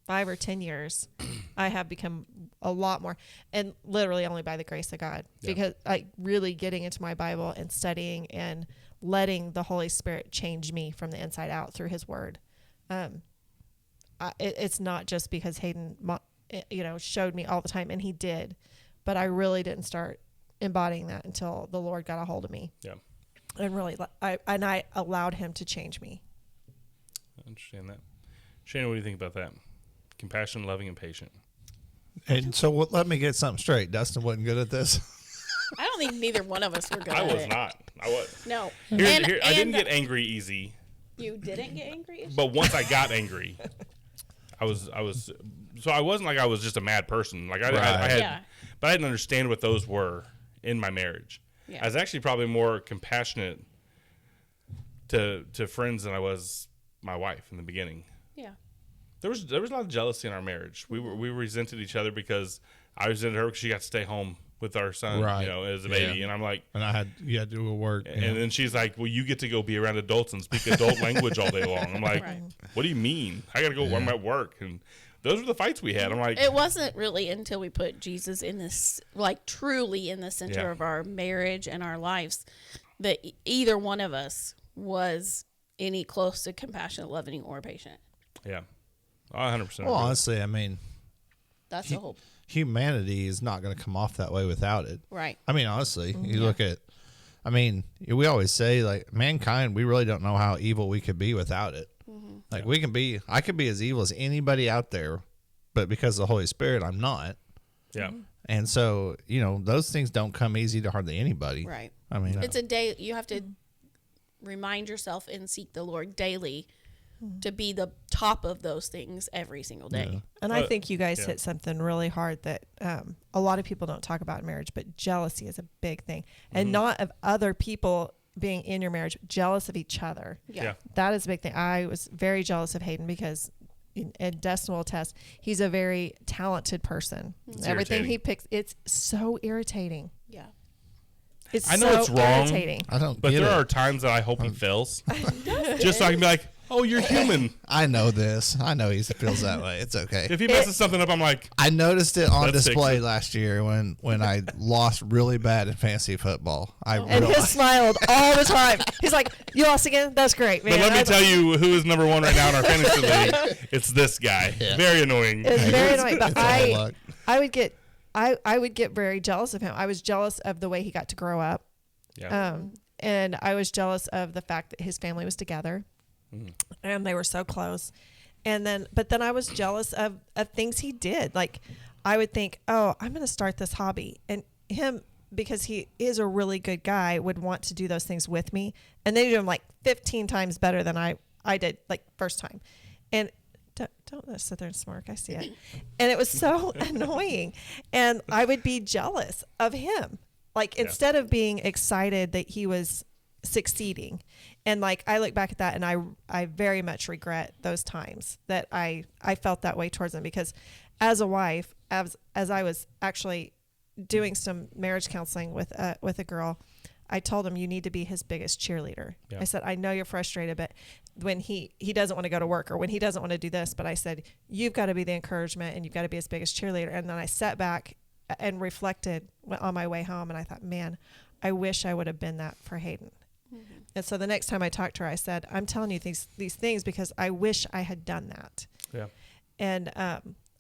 S5: 5 or 10 years, I have become a lot more, and literally only by the grace of God, because like really getting into my Bible and studying and letting the Holy Spirit change me from the inside out through his word. It's not just because Hayden, showed me all the time, and he did, but I really didn't start embodying that until the Lord got a hold of me.
S2: Yeah.
S5: And really, I allowed him to change me.
S2: I understand that. Shannon, what do you think about that? Compassion, loving, and patient.
S3: and so let me get something straight. Dustin wasn't good at this.
S4: I don't think neither one of us were good
S2: I
S4: at
S2: was
S4: it.
S2: not. I was.
S4: No.
S2: I didn't get angry easy,
S4: You didn't get angry?
S2: but once I got angry, I was. So I wasn't like I was just a mad person. Like I had,
S4: Yeah.
S2: but I didn't understand what those were in my marriage.
S4: Yeah.
S2: I was actually probably more compassionate to friends than I was my wife in the beginning.
S4: Yeah.
S2: There was a lot of jealousy in our marriage. We resented each other because I resented her because she got to stay home with our son,
S3: Right.
S2: As a
S3: Yeah.
S2: baby, and I'm like,
S3: And you had to go to work.
S2: and then she's like, well, you get to go be around adults and speak adult language all day long. I'm like,
S4: Right.
S2: what do you mean? I got to go. I'm at work, and those were the fights we had. I'm like,
S4: It wasn't really until we put Jesus in this, like truly in the center
S2: Yeah.
S4: of our marriage and our lives, that either one of us was any close to compassionate, loving, or patient.
S2: yeah, 100%.
S3: Well, honestly, I mean,
S4: That's the whole
S3: humanity is not going to come off that way without it.
S4: right.
S3: I mean, honestly, you look at, I mean, we always say like mankind, we really don't know how evil we could be without it. Like I could be as evil as anybody out there, but because of the Holy Spirit, I'm not.
S2: yeah,
S3: And so, those things don't come easy to hardly anybody.
S4: Right.
S3: I mean,
S4: It's a day you have to remind yourself and seek the Lord daily to be the top of those things every single day.
S5: And I
S2: But-
S5: think you guys
S2: yeah.
S5: hit something really hard that a lot of people don't talk about in marriage, but jealousy is a big thing. And not of other people being in your marriage, jealous of each other.
S2: yeah.
S5: That is a big thing. I was very jealous of Hayden because, and Dustin will attest, he's a very talented person.
S2: It's
S5: Everything
S2: irritating.
S5: he picks, it's so irritating.
S4: Yeah.
S5: It's
S2: I know
S5: so
S2: it's wrong.
S5: irritating.
S3: I don't
S2: But
S3: get
S2: there
S3: it.
S2: are times that I hope he fails, just so I can be like, oh, you're human.
S3: I know this. I know he feels that way. It's okay.
S2: If he messes something up, I'm like,
S3: I noticed it on
S2: Let's fix
S3: display
S2: it.
S3: last year when I lost really bad in fantasy football. I
S5: And he
S3: realized
S5: smiled all the time. He's like, "You lost again? That's great, man."
S2: but let me
S5: I-
S2: tell you who is number one right now in our fantasy league. It's this guy. Very annoying.
S5: It's very annoying. But
S3: it's all luck.
S5: I would get very jealous of him. I was jealous of the way he got to grow up.
S2: Yeah.
S5: And I was jealous of the fact that his family was together
S2: Mm.
S5: and they were so close. But then I was jealous of things he did. Like I would think, oh, I'm going to start this hobby. And him, because he is a really good guy, would want to do those things with me. And they do them like 15 times better than I did like first time. And don't sit there and smirk. I see it. And it was so annoying. And I would be jealous of him. Like instead of being excited that he was succeeding. And like I look back at that and I very much regret those times that I felt that way towards him, because as a wife, as I was actually doing some marriage counseling with a girl, I told him, you need to be his biggest cheerleader.
S2: Yeah.
S5: I said, I know you're frustrated, but when he doesn't want to go to work or when he doesn't want to do this, but I said, you've got to be the encouragement and you've got to be his biggest cheerleader. And then I sat back and reflected on my way home, and I thought, man, I wish I would have been that for Hayden.
S4: Mm-hmm.
S5: And so the next time I talked to her, I said, I'm telling you these things because I wish I had done that.
S2: Yeah.
S5: And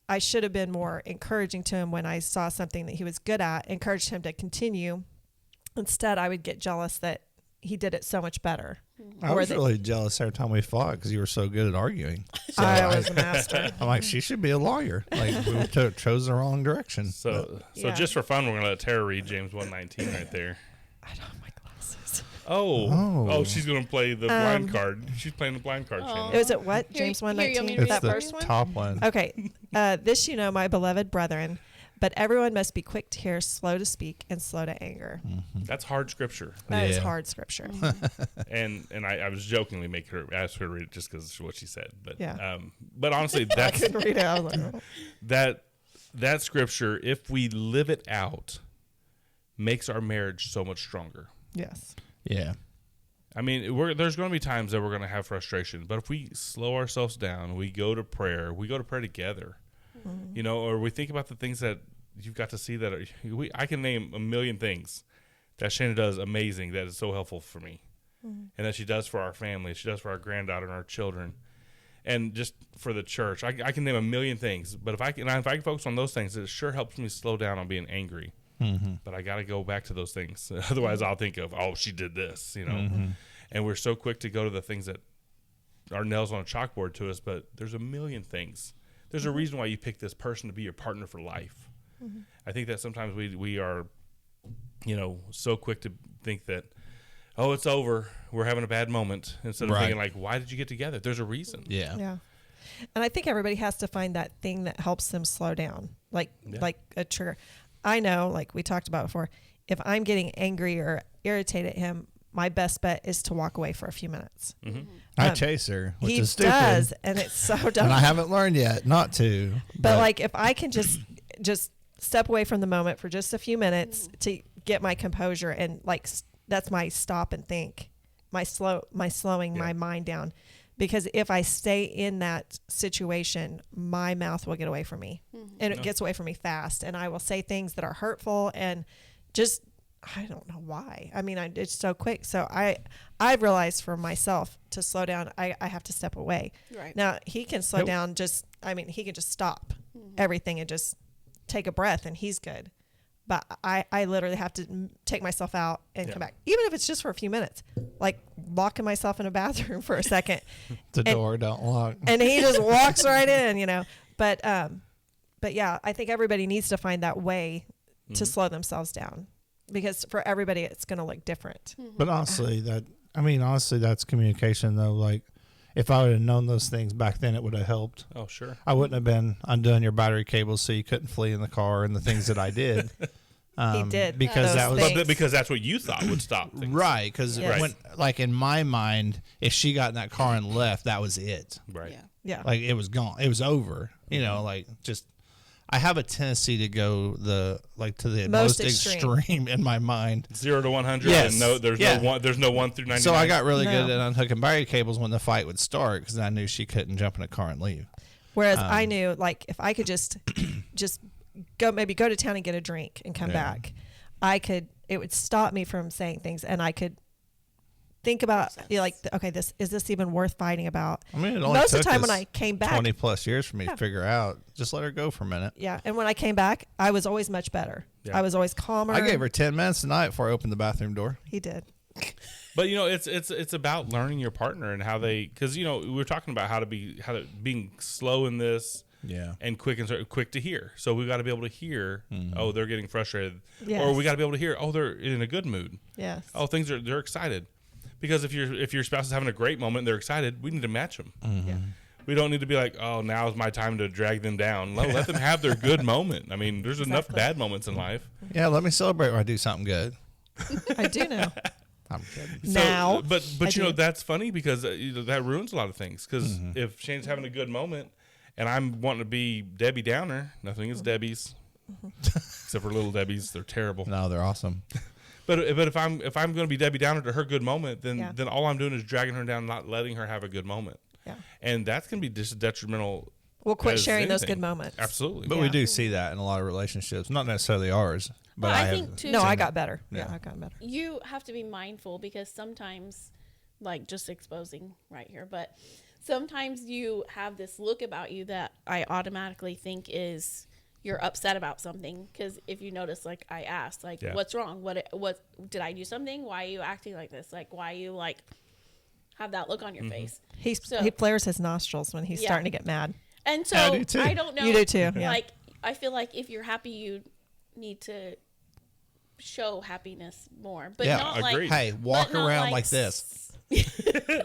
S5: I should have been more encouraging to him when I saw something that he was good at, encouraged him to continue. Instead, I would get jealous that he did it so much better.
S3: I
S5: Or
S3: was
S5: that-
S3: really jealous every time we fought because you were so good at arguing. So
S5: I was a master.
S3: I'm like, she should be a lawyer. Like, we chose the wrong direction.
S2: So
S5: Yeah.
S2: just for fun, we're gonna let Tara read James 1:19 right there.
S5: I don't have my glasses.
S2: Oh, she's gonna play the blind card. She's playing the blind card. Shannon.
S5: It was at what?
S4: Here,
S5: James
S4: here, you want me
S5: 1:19?
S4: to read
S5: That
S3: the
S5: first one?
S3: top one.
S5: Okay. This you know, my beloved brethren, but everyone must be quick to hear, slow to speak, and slow to anger.
S2: That's hard scripture.
S5: That is
S3: Yeah.
S5: hard scripture.
S2: And I was jokingly making her ask her to read it just because of what she said. But
S5: Yeah.
S2: but honestly,
S5: I
S2: that's
S5: couldn't read it. I was like, oh.
S2: that scripture, if we live it out, makes our marriage so much stronger.
S5: Yes.
S3: Yeah.
S2: I mean, there's going to be times that we're going to have frustration, but if we slow ourselves down, we go to prayer together, you know, or we think about the things that you've got to see that I can name a million things that Shana does amazing that is so helpful for me, and that she does for our family, she does for our granddaughter and our children, and just for the church. I can name a million things, but if I can focus on those things, it sure helps me slow down on being angry. But I got to go back to those things. Otherwise, I'll think of, oh, she did this, you know. And we're so quick to go to the things that are nails on a chalkboard to us, but there's a million things. There's a reason why you pick this person to be your partner for life. I think that sometimes we are, you know, so quick to think that, oh, it's over, we're having a bad moment, instead of
S3: Right.
S2: thinking like, why did you get together? There's a reason.
S3: Yeah.
S5: Yeah. And I think everybody has to find that thing that helps them slow down, like a trigger. I know, like we talked about before, if I'm getting angry or irritated at him, my best bet is to walk away for a few minutes.
S3: I chase her, which
S5: He
S3: is stupid.
S5: does, and it's so dumb.
S3: And I haven't learned yet not to.
S5: But like if I can just step away from the moment for just a few minutes to get my composure and like that's my stop and think, my slowing my mind down, because if I stay in that situation, my mouth will get away from me, and it gets away from me fast, and I will say things that are hurtful and just I don't know why. I mean, it's so quick. So I've realized for myself to slow down, I have to step away.
S4: Right.
S5: Now he can slow down. He can just stop everything and just take a breath, and he's good. But I literally have to take myself out and come back, even if it's just for a few minutes, like locking myself in a bathroom for a second.
S3: The door don't lock.
S5: And he just walks right in, you know. But yeah, I think everybody needs to find that way to slow themselves down, because for everybody it's going to look different.
S3: But honestly, that's communication though. Like, if I would have known those things back then, it would have helped.
S2: Oh, sure.
S3: I wouldn't have been undoing your battery cables so you couldn't flee in the car and the things that I did.
S5: He did
S3: because
S5: those
S3: that was
S5: things.
S2: But because that's what you thought would stop things.
S3: right. Because
S5: Yes.
S3: when, like in my mind, if she got in that car and left, that was it.
S2: Right.
S4: Yeah.
S5: Yeah.
S3: Like it was gone. It was over. You know, like just. I have a tendency to go to the most extreme in my mind.
S2: 0 to 100.
S3: Yes.
S2: And there's no 1 through 99.
S3: So I got really
S5: No.
S3: good at unhooking battery cables when the fight would start because I knew she couldn't jump in a car and leave.
S5: Whereas I knew, like, if I could just go to town and get a drink and come back, it would stop me from saying things, and I could think about, okay, is this even worth fighting about?
S3: I mean, it only
S5: Most of
S3: took
S5: the time
S3: us
S5: when I came back,
S3: 20 plus years for me to figure out. Just let her go for a minute.
S5: yeah, and when I came back, I was always much better.
S2: Yeah.
S5: I was always calmer.
S3: I gave her 10 minutes a night before I opened the bathroom door.
S5: He did.
S2: But you know, it's about learning your partner and how because you know we were talking about how to being slow in this,
S3: Yeah.
S2: and quick to hear. So we got to be able to hear. Oh, they're getting frustrated,
S5: Yes.
S2: or we got to be able to hear. Oh, they're in a good mood.
S5: Yes.
S2: Oh, they're excited. Because if your spouse is having a great moment, they're excited. We need to match them.
S5: Yeah.
S2: We don't need to be like, oh, now's my time to drag them down. No, let them have their good moment. I mean, there's enough bad moments in life.
S3: Yeah, let me celebrate when I do something good.
S5: I do know.
S3: I'm kidding.
S5: Now,
S2: but
S5: I
S2: you know
S5: do.
S2: that's funny because that ruins a lot of things. Because if Shane's having a good moment and I'm wanting to be Debbie Downer, nothing is Debbie's, except for little Debbie's. They're terrible.
S3: No, they're awesome.
S2: But if I'm going to be Debbie Downer to her good moment, then
S5: Yeah.
S2: then all I'm doing is dragging her down, not letting her have a good moment.
S5: Yeah.
S2: And that's going to be just detrimental.
S5: We'll quit
S2: as
S5: sharing those
S2: anything.
S5: good moments.
S2: Absolutely.
S3: But we do see that in a lot of relationships. Not necessarily ours. But
S4: Well, I
S3: have,
S4: think, too,
S5: No,
S4: so
S5: I got better.
S3: Yeah.
S5: Yeah, I got better.
S4: you have to be mindful because sometimes, like just exposing right here, but sometimes you have this look about you that I automatically think is you're upset about something. Because if you notice, like I asked, like,
S2: Yeah.
S4: what's wrong? What did I do something? Why are you acting like this? Like, why you like have that look on your face?
S5: He
S4: So-
S5: flares his nostrils when he's
S4: Yeah.
S5: starting to get mad.
S4: And so
S3: I do too.
S4: I don't know.
S5: You do too, yeah.
S4: Like I feel like if you're happy, you need to show happiness more, but
S3: Yeah,
S4: not
S2: agreed.
S4: like
S3: Hey, walk
S4: but not
S3: around like this.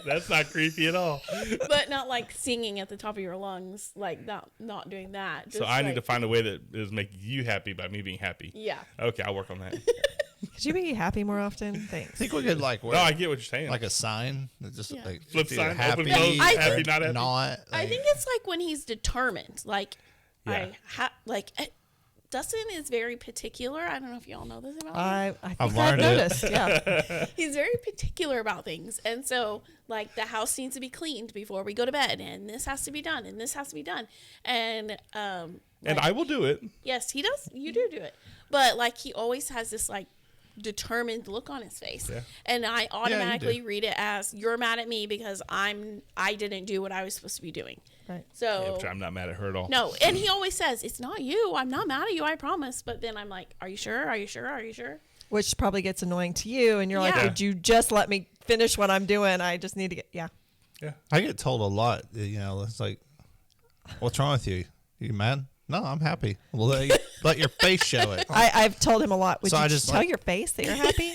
S2: That's not creepy at all.
S4: but not like singing at the top of your lungs, like not doing that.
S2: So
S4: Just
S2: I need
S4: like-
S2: to find a way that is making you happy by me being happy.
S4: Yeah.
S2: Okay, I'll work on that.
S5: Could you be happy more often?
S3: I
S5: Thanks.
S3: think we could like wear
S2: No, I get what you're saying.
S3: like a sign that just
S4: Yeah.
S3: like
S2: Flip
S3: it's either
S2: sign,
S3: happy,
S2: open, close,
S4: I
S2: happy,
S4: think-
S2: not happy.
S3: not.
S4: I
S3: like-
S4: think it's like when he's determined. Like
S2: Yeah.
S4: Dustin is very particular. I don't know if y'all know this about him.
S5: I
S3: I've
S5: think I've
S3: learned it.
S5: noticed. Yeah.
S4: He's very particular about things. And so, like, the house needs to be cleaned before we go to bed, and this has to be done, and this has to be done. And,
S2: And
S4: like,
S2: I will do it.
S4: yes, he does. You do it. But, like, he always has this, like, determined look on his face.
S2: Yeah.
S4: And I automatically
S3: do.
S4: read it as, you're mad at me because I didn't do what I was supposed to be doing.
S5: Right.
S4: So,
S2: Which I'm not mad at her at all.
S4: no. And he always says, it's not you. I'm not mad at you. I promise. But then I'm like, are you sure? Are you sure? Are you sure?
S5: Which probably gets annoying to you, and you're like,
S4: Yeah.
S5: "Would you just let me finish what I'm doing? I just need to get." Yeah.
S2: Yeah.
S3: I get told a lot. You know, it's like, what's wrong with you? You mad? No, I'm happy. Well, let your face show it.
S5: I've told him a lot. Would
S3: So
S5: you
S3: I
S5: just
S3: just
S5: tell
S3: like-
S5: your face that you're happy?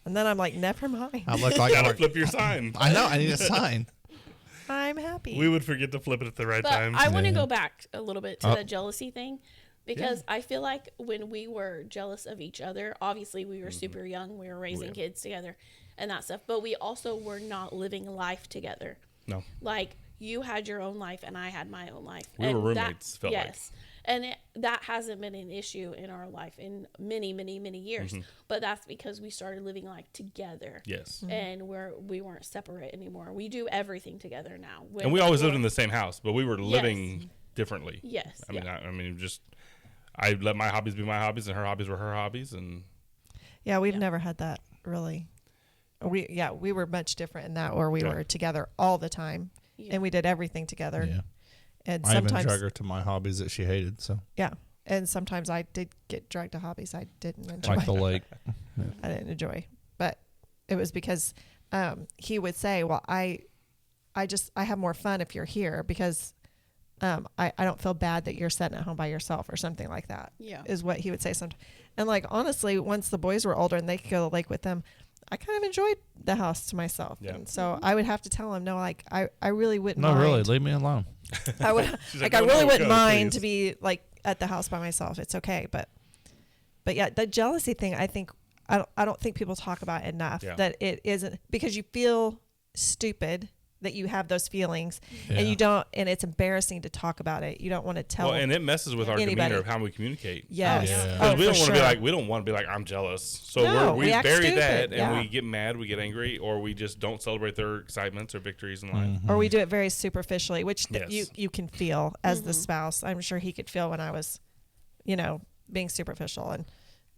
S5: And then I'm like, never mind.
S3: I look like
S2: Gotta flip your sign.
S3: I know. I need a sign.
S5: I'm happy.
S2: We would forget to flip it at the right
S4: But
S2: time.
S4: I want to
S3: Yeah.
S4: go back a little bit to
S3: Oh.
S4: the jealousy thing because I feel like when we were jealous of each other, obviously we were super young, we were raising kids together and that stuff, but we also were not living life together.
S2: No.
S4: Like you had your own life and I had my own life.
S2: We
S4: And
S2: were
S4: that-
S2: roommates, felt like.
S4: yes. And that hasn't been an issue in our life in many, many, many years.
S2: Mm-hmm.
S4: But that's because we started living like together.
S2: Yes.
S4: And we weren't separate anymore. We do everything together now.
S2: And we always lived in the same house, but we were
S4: Yes.
S2: living differently.
S4: Yes.
S2: I mean,
S4: yeah.
S2: I mean, just I let my hobbies be my hobbies, and her hobbies were her hobbies, and
S5: Yeah, we've
S4: Yeah.
S5: never had that really. We were much different in that, where we
S2: Yeah.
S5: were together all the time,
S4: Yeah.
S5: and we did everything together.
S3: Yeah.
S5: And
S3: I even
S5: sometimes,
S3: drug her to my hobbies that she hated. So
S5: yeah, and sometimes I did get dragged to hobbies I didn't enjoy.
S3: like the lake.
S5: I didn't enjoy, but it was because he would say, "Well, I have more fun if you're here because I don't feel bad that you're sitting at home by yourself or something like that."
S4: Yeah.
S5: Is what he would say sometimes. And like honestly, once the boys were older and they could go to the lake with them, I kind of enjoyed the house to myself.
S2: Yeah.
S5: And so I would have to tell him, no, like I really wouldn't
S3: No,
S5: mind.
S3: really, leave me alone.
S5: I would
S2: She's
S5: like
S2: like,
S5: I
S2: "No,
S5: really
S2: no,
S5: wouldn't
S2: go,
S5: mind
S2: please."
S5: to be like at the house by myself. It's okay, but yeah, the jealousy thing, I think I don't think people talk about enough.
S2: Yeah.
S5: That it isn't because you feel stupid that you have those feelings
S3: Yeah.
S5: and you don't, and it's embarrassing to talk about it. You don't want to tell.
S2: well, and it messes with our
S5: anybody.
S2: demeanor of how we communicate.
S5: Yes.
S3: Yeah.
S2: Because
S5: Oh,
S2: we
S5: for
S2: don't want to
S5: sure.
S2: be like, we don't want to be like, I'm jealous. So
S5: No,
S2: we
S5: we act
S2: bury
S5: stupid,
S2: that, and
S5: yeah.
S2: we get mad, we get angry, or we just don't celebrate their excitements or victories in life.
S5: Or we do it very superficially, which
S2: Yes.
S5: you can feel as the spouse. I'm sure he could feel when I was, being superficial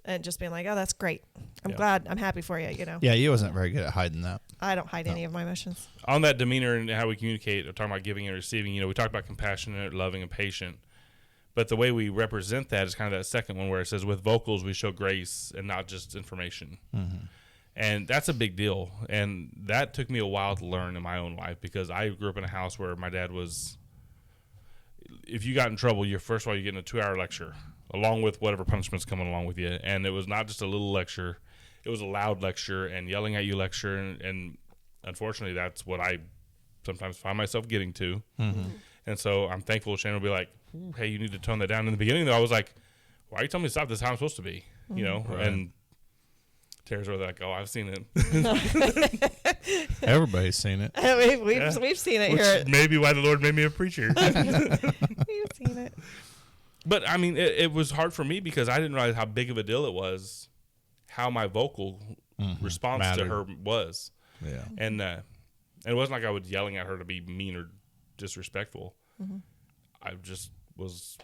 S5: and just being like, oh, that's great. I'm
S2: Yeah.
S5: glad. I'm happy for you.
S3: Yeah, you wasn't very good at hiding that.
S5: I don't hide any of my emotions.
S2: On that demeanor and how we communicate, or talking about giving and receiving, we talk about compassionate, loving, and patient. But the way we represent that is kind of that second one where it says, with vocals, we show grace and not just information. And that's a big deal. And that took me a while to learn in my own life because I grew up in a house where my dad was, if you got in trouble, first of all, you're getting a 2-hour lecture along with whatever punishment's coming along with you. And it was not just a little lecture. It was a loud lecture and yelling at you lecture. And unfortunately, that's what I sometimes find myself getting to. And so I'm thankful Shane will be like, hey, you need to tone that down. In the beginning, though, I was like, why are you telling me to stop? This is how I'm supposed to be,
S3: Right.
S2: And Tara's really like, oh, I've seen it.
S3: Everybody's seen it.
S5: We've seen it
S2: Which
S5: here.
S2: may be why the Lord made me a preacher.
S5: We've seen it.
S2: But, I mean, it was hard for me because I didn't realize how big of a deal it was, how my vocal response
S3: Mattered.
S2: to her was.
S3: Yeah.
S2: And it wasn't like I was yelling at her to be mean or disrespectful. I just was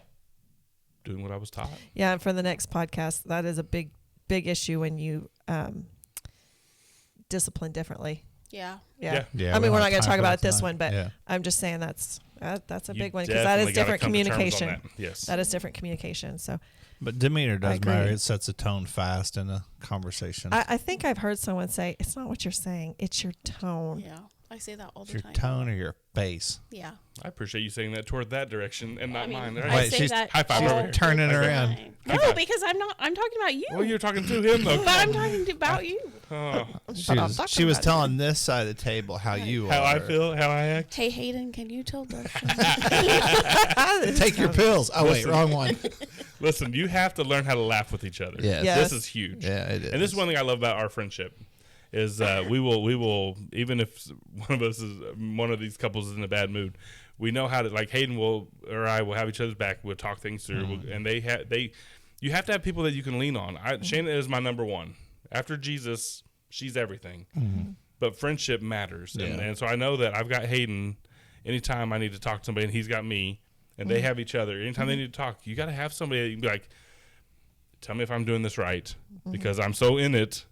S2: doing what I was taught.
S5: Yeah, and for the next podcast, that is a big issue when you discipline differently.
S4: Yeah.
S5: Yeah.
S3: Yeah,
S5: I
S3: we
S5: mean,
S3: don't
S5: we're
S3: have
S5: not going to
S3: time
S5: talk
S3: for
S5: about
S3: that
S5: it this
S3: tonight.
S5: one, but
S3: Yeah.
S5: I'm just saying that's a
S2: You
S5: big one because that is
S2: definitely gotta
S5: different
S2: come to terms on
S5: communication.
S2: that. Yes.
S5: That is different communication. So
S3: But demeanor
S5: I
S3: does
S5: agree.
S3: matter. It sets a tone fast in a conversation.
S5: I think I've heard someone say, it's not what you're saying, it's your tone.
S4: Yeah. I say that all
S3: It's
S4: the
S3: your
S4: time.
S3: tone or your face.
S4: Yeah.
S2: I appreciate you saying that toward that direction and not
S4: I mean,
S2: mine.
S4: I
S2: Right?
S3: Wait,
S4: say
S3: she's-
S4: that
S2: high five
S4: all
S2: over
S4: the
S2: here.
S3: Turning
S2: Okay.
S3: around.
S4: time.
S2: High
S4: No,
S2: five.
S4: because I'm talking about you.
S2: Well, you're talking to him though.
S4: but I'm talking about you.
S2: Oh,
S3: She was, she was telling this side of the table how you
S2: how
S3: are.
S2: I feel, how I act.
S4: Hey, Hayden, can you tell Dustin?
S3: Take your pills. Oh, wait,
S2: Listen.
S3: wrong one.
S2: Listen, you have to learn how to laugh with each other.
S3: Yes.
S5: Yes.
S2: This is huge.
S3: Yeah, it is.
S2: And this is one thing I love about our friendship is we will even if one of these couples is in a bad mood, we know how to, like Hayden will or I will have each other's back. We'll talk things through, and you have to have people that you can lean on. Shayna is my number one after Jesus. She's everything, but friendship matters, and so I know that I've got Hayden. Anytime I need to talk to somebody, and he's got me, and they have each other. Anytime they need to talk, you got to have somebody that you can be like, tell me if I'm doing this right, because I'm so in it,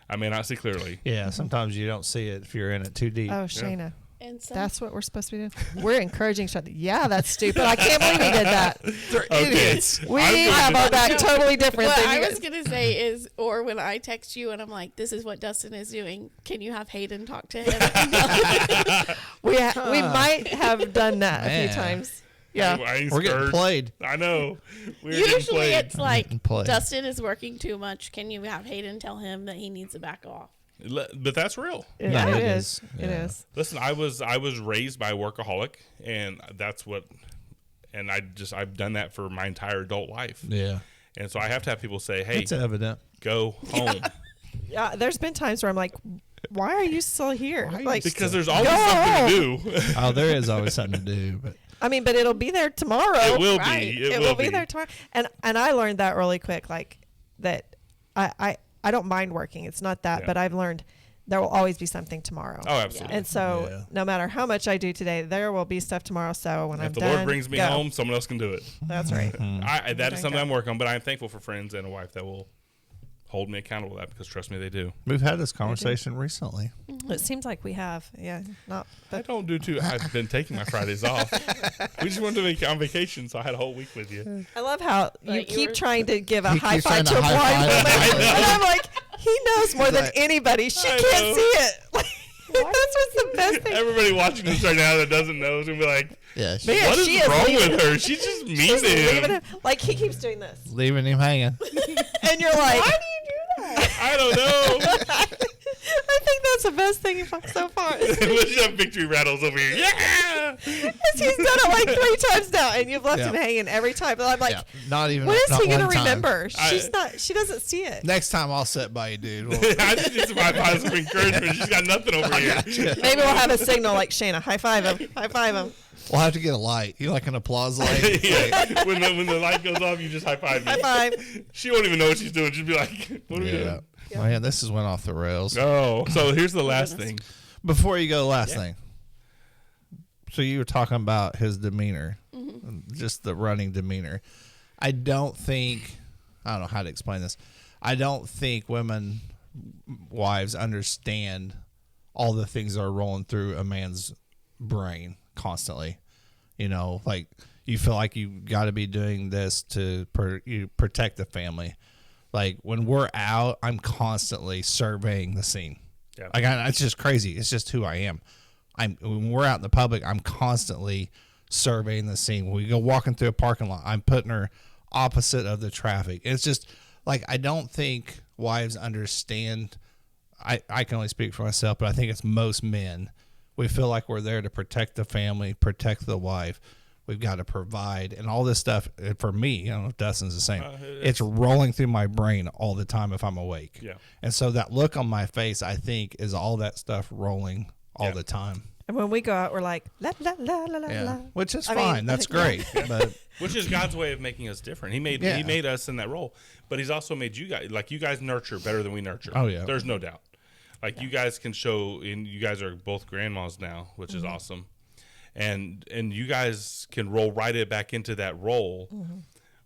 S2: I may not see clearly.
S3: Yeah, sometimes you don't see it if you're in it too deep.
S5: Oh, Shayna.
S4: And some,
S5: That's what we're supposed to be doing. We're encouraging each other. Yeah, that's stupid. I can't believe we did that.
S3: They're idiots.
S5: We
S2: I'm gonna
S5: have
S2: do-
S5: our back totally different
S4: what
S5: than
S4: I
S5: you
S4: was
S5: guys.
S4: gonna say is, or when I text you and I'm like, "This is what Dustin is doing. Can you have Hayden talk to him?"
S5: We might have done that a
S3: Man.
S5: few times. Yeah.
S2: I ain't
S3: We're getting
S2: scared.
S3: played.
S2: I know. We're getting
S4: Usually,
S2: played.
S4: it's like
S3: Played.
S4: Dustin is working too much. Can you have Hayden tell him that he needs to back off?
S2: But that's real.
S5: Yeah,
S3: Yeah,
S5: it
S3: it
S5: is.
S3: is.
S5: It
S3: Yeah.
S5: is.
S2: Listen, I was raised by a workaholic, and that's what, and I've done that for my entire adult life,
S3: Yeah.
S2: and so I have to have people say, "Hey,
S3: It's evident.
S2: go home,"
S5: Yeah, there's been times where I'm like, why are you still here? Like,
S2: because there's always
S5: Go
S2: something to do.
S3: Oh, there is always something to do, but
S5: I mean, but it'll be there tomorrow.
S2: It will
S5: right?
S2: be.
S5: It will be there tomorrow. And I learned that really quick, like that I don't mind working. It's not that,
S2: Yeah.
S5: but I've learned there will always be something tomorrow.
S2: Oh, absolutely.
S5: And so
S3: Yeah.
S5: no matter how much I do today, there will be stuff tomorrow. So when I'm
S2: If the
S5: done,
S2: Lord brings me
S5: go.
S2: home, someone else can do it.
S5: That's right.
S2: That is something
S5: go.
S2: I'm working on, but I'm thankful for friends and a wife that will hold me accountable to that, because trust me, they do.
S3: we've had this conversation recently.
S5: It seems like we have. Yeah. Not.
S2: I
S5: But
S2: don't do too. I've been taking my Fridays off. We just went on vacation, so I had a whole week with you.
S5: I love how you
S4: But you
S5: keep
S4: were-
S5: trying to give a
S3: He
S5: high
S3: keeps
S5: five
S3: trying
S5: to
S3: to
S5: a blind
S3: high
S5: woman.
S3: five.
S5: And I'm like, he knows more than
S3: like-
S5: anybody. She
S2: I
S5: can't
S2: know.
S5: see it. That's what's the best thing.
S2: Everybody watching this right now that doesn't know is gonna be like,
S3: Yeah,
S5: Man,
S2: "What is
S5: she is
S2: wrong
S5: leaving-
S2: with her? She's just mean
S5: She's
S2: to
S5: leaving
S2: him."
S5: him. Like he keeps doing this,
S3: leaving him hanging.
S5: and you're like,
S4: Why do you do that?
S2: I don't know.
S5: I think that's the best thing so far.
S2: Let's just have victory rattles over here. Yeah.
S5: He's done it like 3 times now, and you've left
S3: Yeah.
S5: him hanging every time. But I'm like,
S3: Yeah, not even.
S5: when is
S3: not
S5: he gonna
S3: one time.
S5: remember?
S2: I-
S5: She's not. She doesn't see it.
S3: Next time I'll sit by you, dude. We'll,
S2: I just need some high fives of encouragement. She's got nothing over here.
S5: Maybe we'll have a signal like Shayna, high five him, high five him,
S3: we'll have to get a light. You like an applause light?
S2: Yeah. When the light goes off, you just high five me.
S5: high five.
S2: She won't even know what she's doing. She'll be like, "What are we
S3: Yeah.
S2: doing?"
S3: Man, this has went off the rails.
S2: Oh, so here's the last thing.
S3: Before you go, last thing. So you were talking about his demeanor, just the running demeanor. I don't know how to explain this. I don't think wives understand all the things that are rolling through a man's brain constantly. You know, like you feel like you got to be doing this to protect the family. Like when we're out, I'm constantly surveying the scene.
S2: Yeah.
S3: Like it's just crazy. It's just who I am. When we're out in the public, I'm constantly surveying the scene. When we go walking through a parking lot, I'm putting her opposite of the traffic. It's just like I don't think wives understand. I can only speak for myself, but I think it's most men. We feel like we're there to protect the family, protect the wife. We've got to provide and all this stuff. For me, I don't know if Dustin's the same. It's rolling through my brain all the time if I'm awake.
S2: Yeah.
S3: And so that look on my face, I think, is all that stuff rolling all the time.
S5: And when we go out, we're like, la la la la la la.
S3: Which is
S5: I mean,
S3: fine. That's great. But
S2: Which is God's way of making us different. He made us in that role, but He's also made you guys, like you guys nurture better than we nurture.
S3: Oh, yeah.
S2: There's no doubt. Like you guys can show, and you guys are both grandmas now, which is awesome. And you guys can roll right back into that role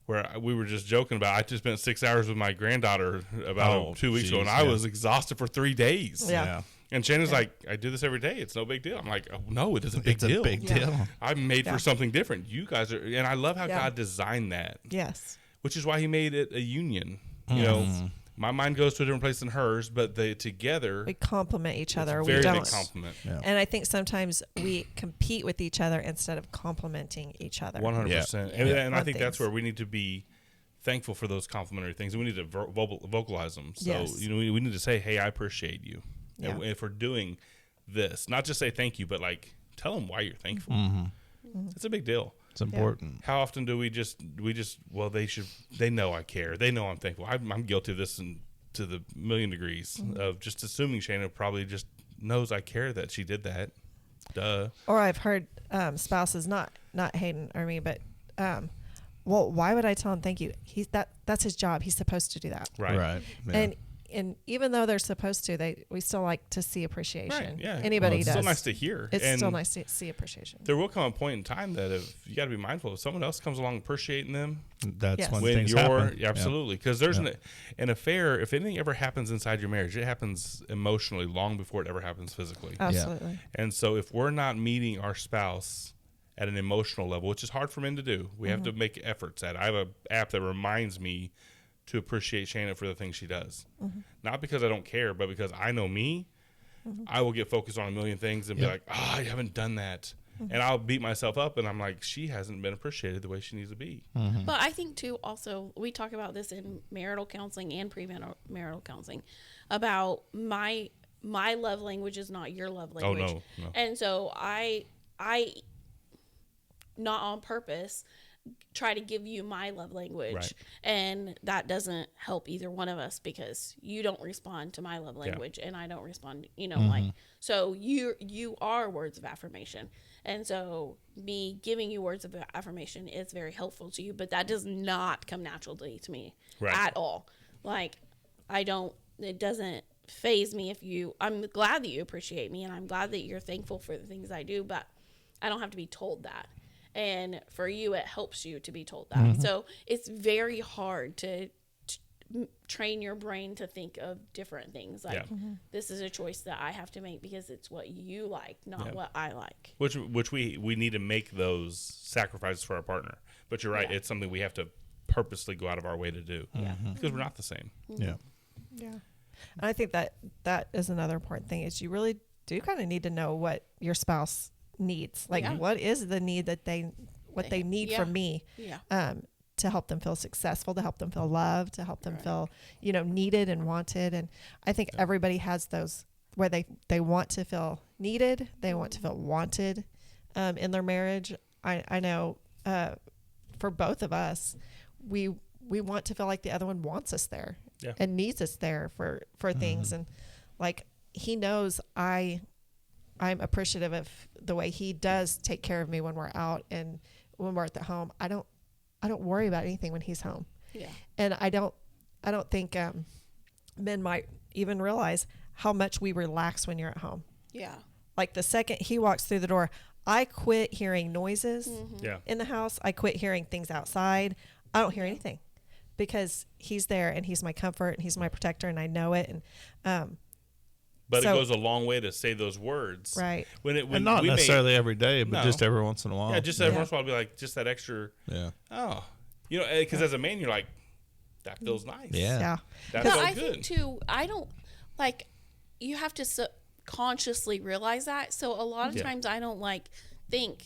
S2: where we were just joking about. I just spent 6 hours with my granddaughter about 2 weeks ago, and I was exhausted for 3 days.
S5: Yeah.
S2: And Shannon's like, I do this every day. It's no big deal. I'm like, oh, no, it is a big deal.
S3: It's a big deal.
S2: I'm made
S5: Yeah.
S2: for something different. You guys are, and I love how
S5: Yeah.
S2: God designed that,
S5: Yes.
S2: which is why He made it a union. You know, my mind goes to a different place than hers, but they together,
S5: We complement each other.
S2: it's
S5: We
S2: a very
S5: don't.
S2: big compliment.
S3: Yeah.
S5: And I think sometimes we compete with each other instead of complimenting each other.
S2: 100%.
S3: Yeah.
S2: And I
S5: On
S2: think that's
S5: things.
S2: where we need to be thankful for those complimentary things, and we need to vocalize them. So
S5: Yes.
S2: we need to say, "Hey, I appreciate you," and
S5: Yeah.
S2: if we're doing this, not just say thank you, but like tell them why you're thankful.
S5: Mm-hmm.
S2: It's a big deal.
S3: It's important.
S2: How often do we just well, they know I care, they know I'm thankful. I'm guilty of this and to the million degrees of just assuming Shana probably just knows I care that she did that. Duh.
S5: Or I've heard spouses, not Hayden or me, but well, why would I tell him thank you? That's his job. He's supposed to do that.
S2: Right.
S3: Yeah.
S5: And even though they're supposed to, we still like to see appreciation.
S2: Right. Yeah.
S5: Anybody
S2: It's
S5: does.
S2: still nice to hear.
S5: It's
S2: And
S5: still nice to see appreciation.
S2: there will come a point in time that if you got to be mindful, if someone else comes along appreciating them,
S3: That's
S5: Yes.
S3: when
S2: when
S3: things
S2: you're
S3: happen.
S2: absolutely, because there's
S3: Yeah.
S2: an affair. If anything ever happens inside your marriage, it happens emotionally long before it ever happens physically.
S5: Absolutely.
S2: And so, if we're not meeting our spouse at an emotional level, which is hard for men to do, we have to make efforts at. I have an app that reminds me to appreciate Shana for the things she does, not because I don't care, but because I know me. I will get focused on a million things and be like, "Oh, you haven't done that." And I'll beat myself up, and I'm like, she hasn't been appreciated the way she needs to be.
S4: But I think too, also, we talk about this in marital counseling and premarital counseling about my love language is not your love
S2: Oh,
S4: language.
S2: no.
S4: And so I not on purpose try to give you my love language,
S2: Right.
S4: and that doesn't help either one of us because you don't respond to my love language and I don't respond, like, so you are words of affirmation, and so me giving you words of affirmation is very helpful to you, but that does not come naturally to me
S2: Right.
S4: at all. Like, it doesn't faze me I'm glad that you appreciate me and I'm glad that you're thankful for the things I do, but I don't have to be told that. And for you, it helps you to be told that. So it's very hard to train your brain to think of different things. Like, this is a choice that I have to make because it's what you like, not what I like.
S2: Which we need to make those sacrifices for our partner. But you're right,
S4: Yeah.
S2: it's something we have to purposely go out of our way to do because we're not the same.
S3: Yeah.
S5: Yeah. And I think that is another important thing is you really do kind of need to know what your spouse needs. Like,
S4: Yeah.
S5: what is the need that they need
S4: Yeah.
S5: from me
S4: Yeah.
S5: to help them feel successful, to help them feel loved, to help them feel, needed and wanted. And I think everybody has those where they want to feel needed, they want to feel wanted in their marriage. I know for both of us, we want to feel like the other one wants us there and needs us there for things. And like, he knows I'm appreciative of the way he does take care of me when we're out and when we're at the home. I don't worry about anything when he's home.
S4: Yeah.
S5: And I don't think men might even realize how much we relax when you're at home.
S4: Yeah.
S5: Like, the second he walks through the door, I quit hearing noises
S2: Yeah.
S5: in the house. I quit hearing things outside. I don't hear anything because he's there and he's my comfort and he's my protector and I know it. And
S2: But
S5: So-
S2: it goes a long way to say those words.
S5: Right.
S2: When
S3: And not
S2: we
S3: necessarily every day, but
S2: No.
S3: just every once in a while.
S2: yeah, just every once in a while, be like, just that extra,
S3: Yeah.
S2: because as a man, you're like, that feels nice.
S3: Yeah.
S5: yeah.
S2: That
S4: But
S2: felt
S4: I
S2: good.
S4: think too, I don't like, you have to consciously realize that. So a lot of
S2: Yeah.
S4: times I don't think,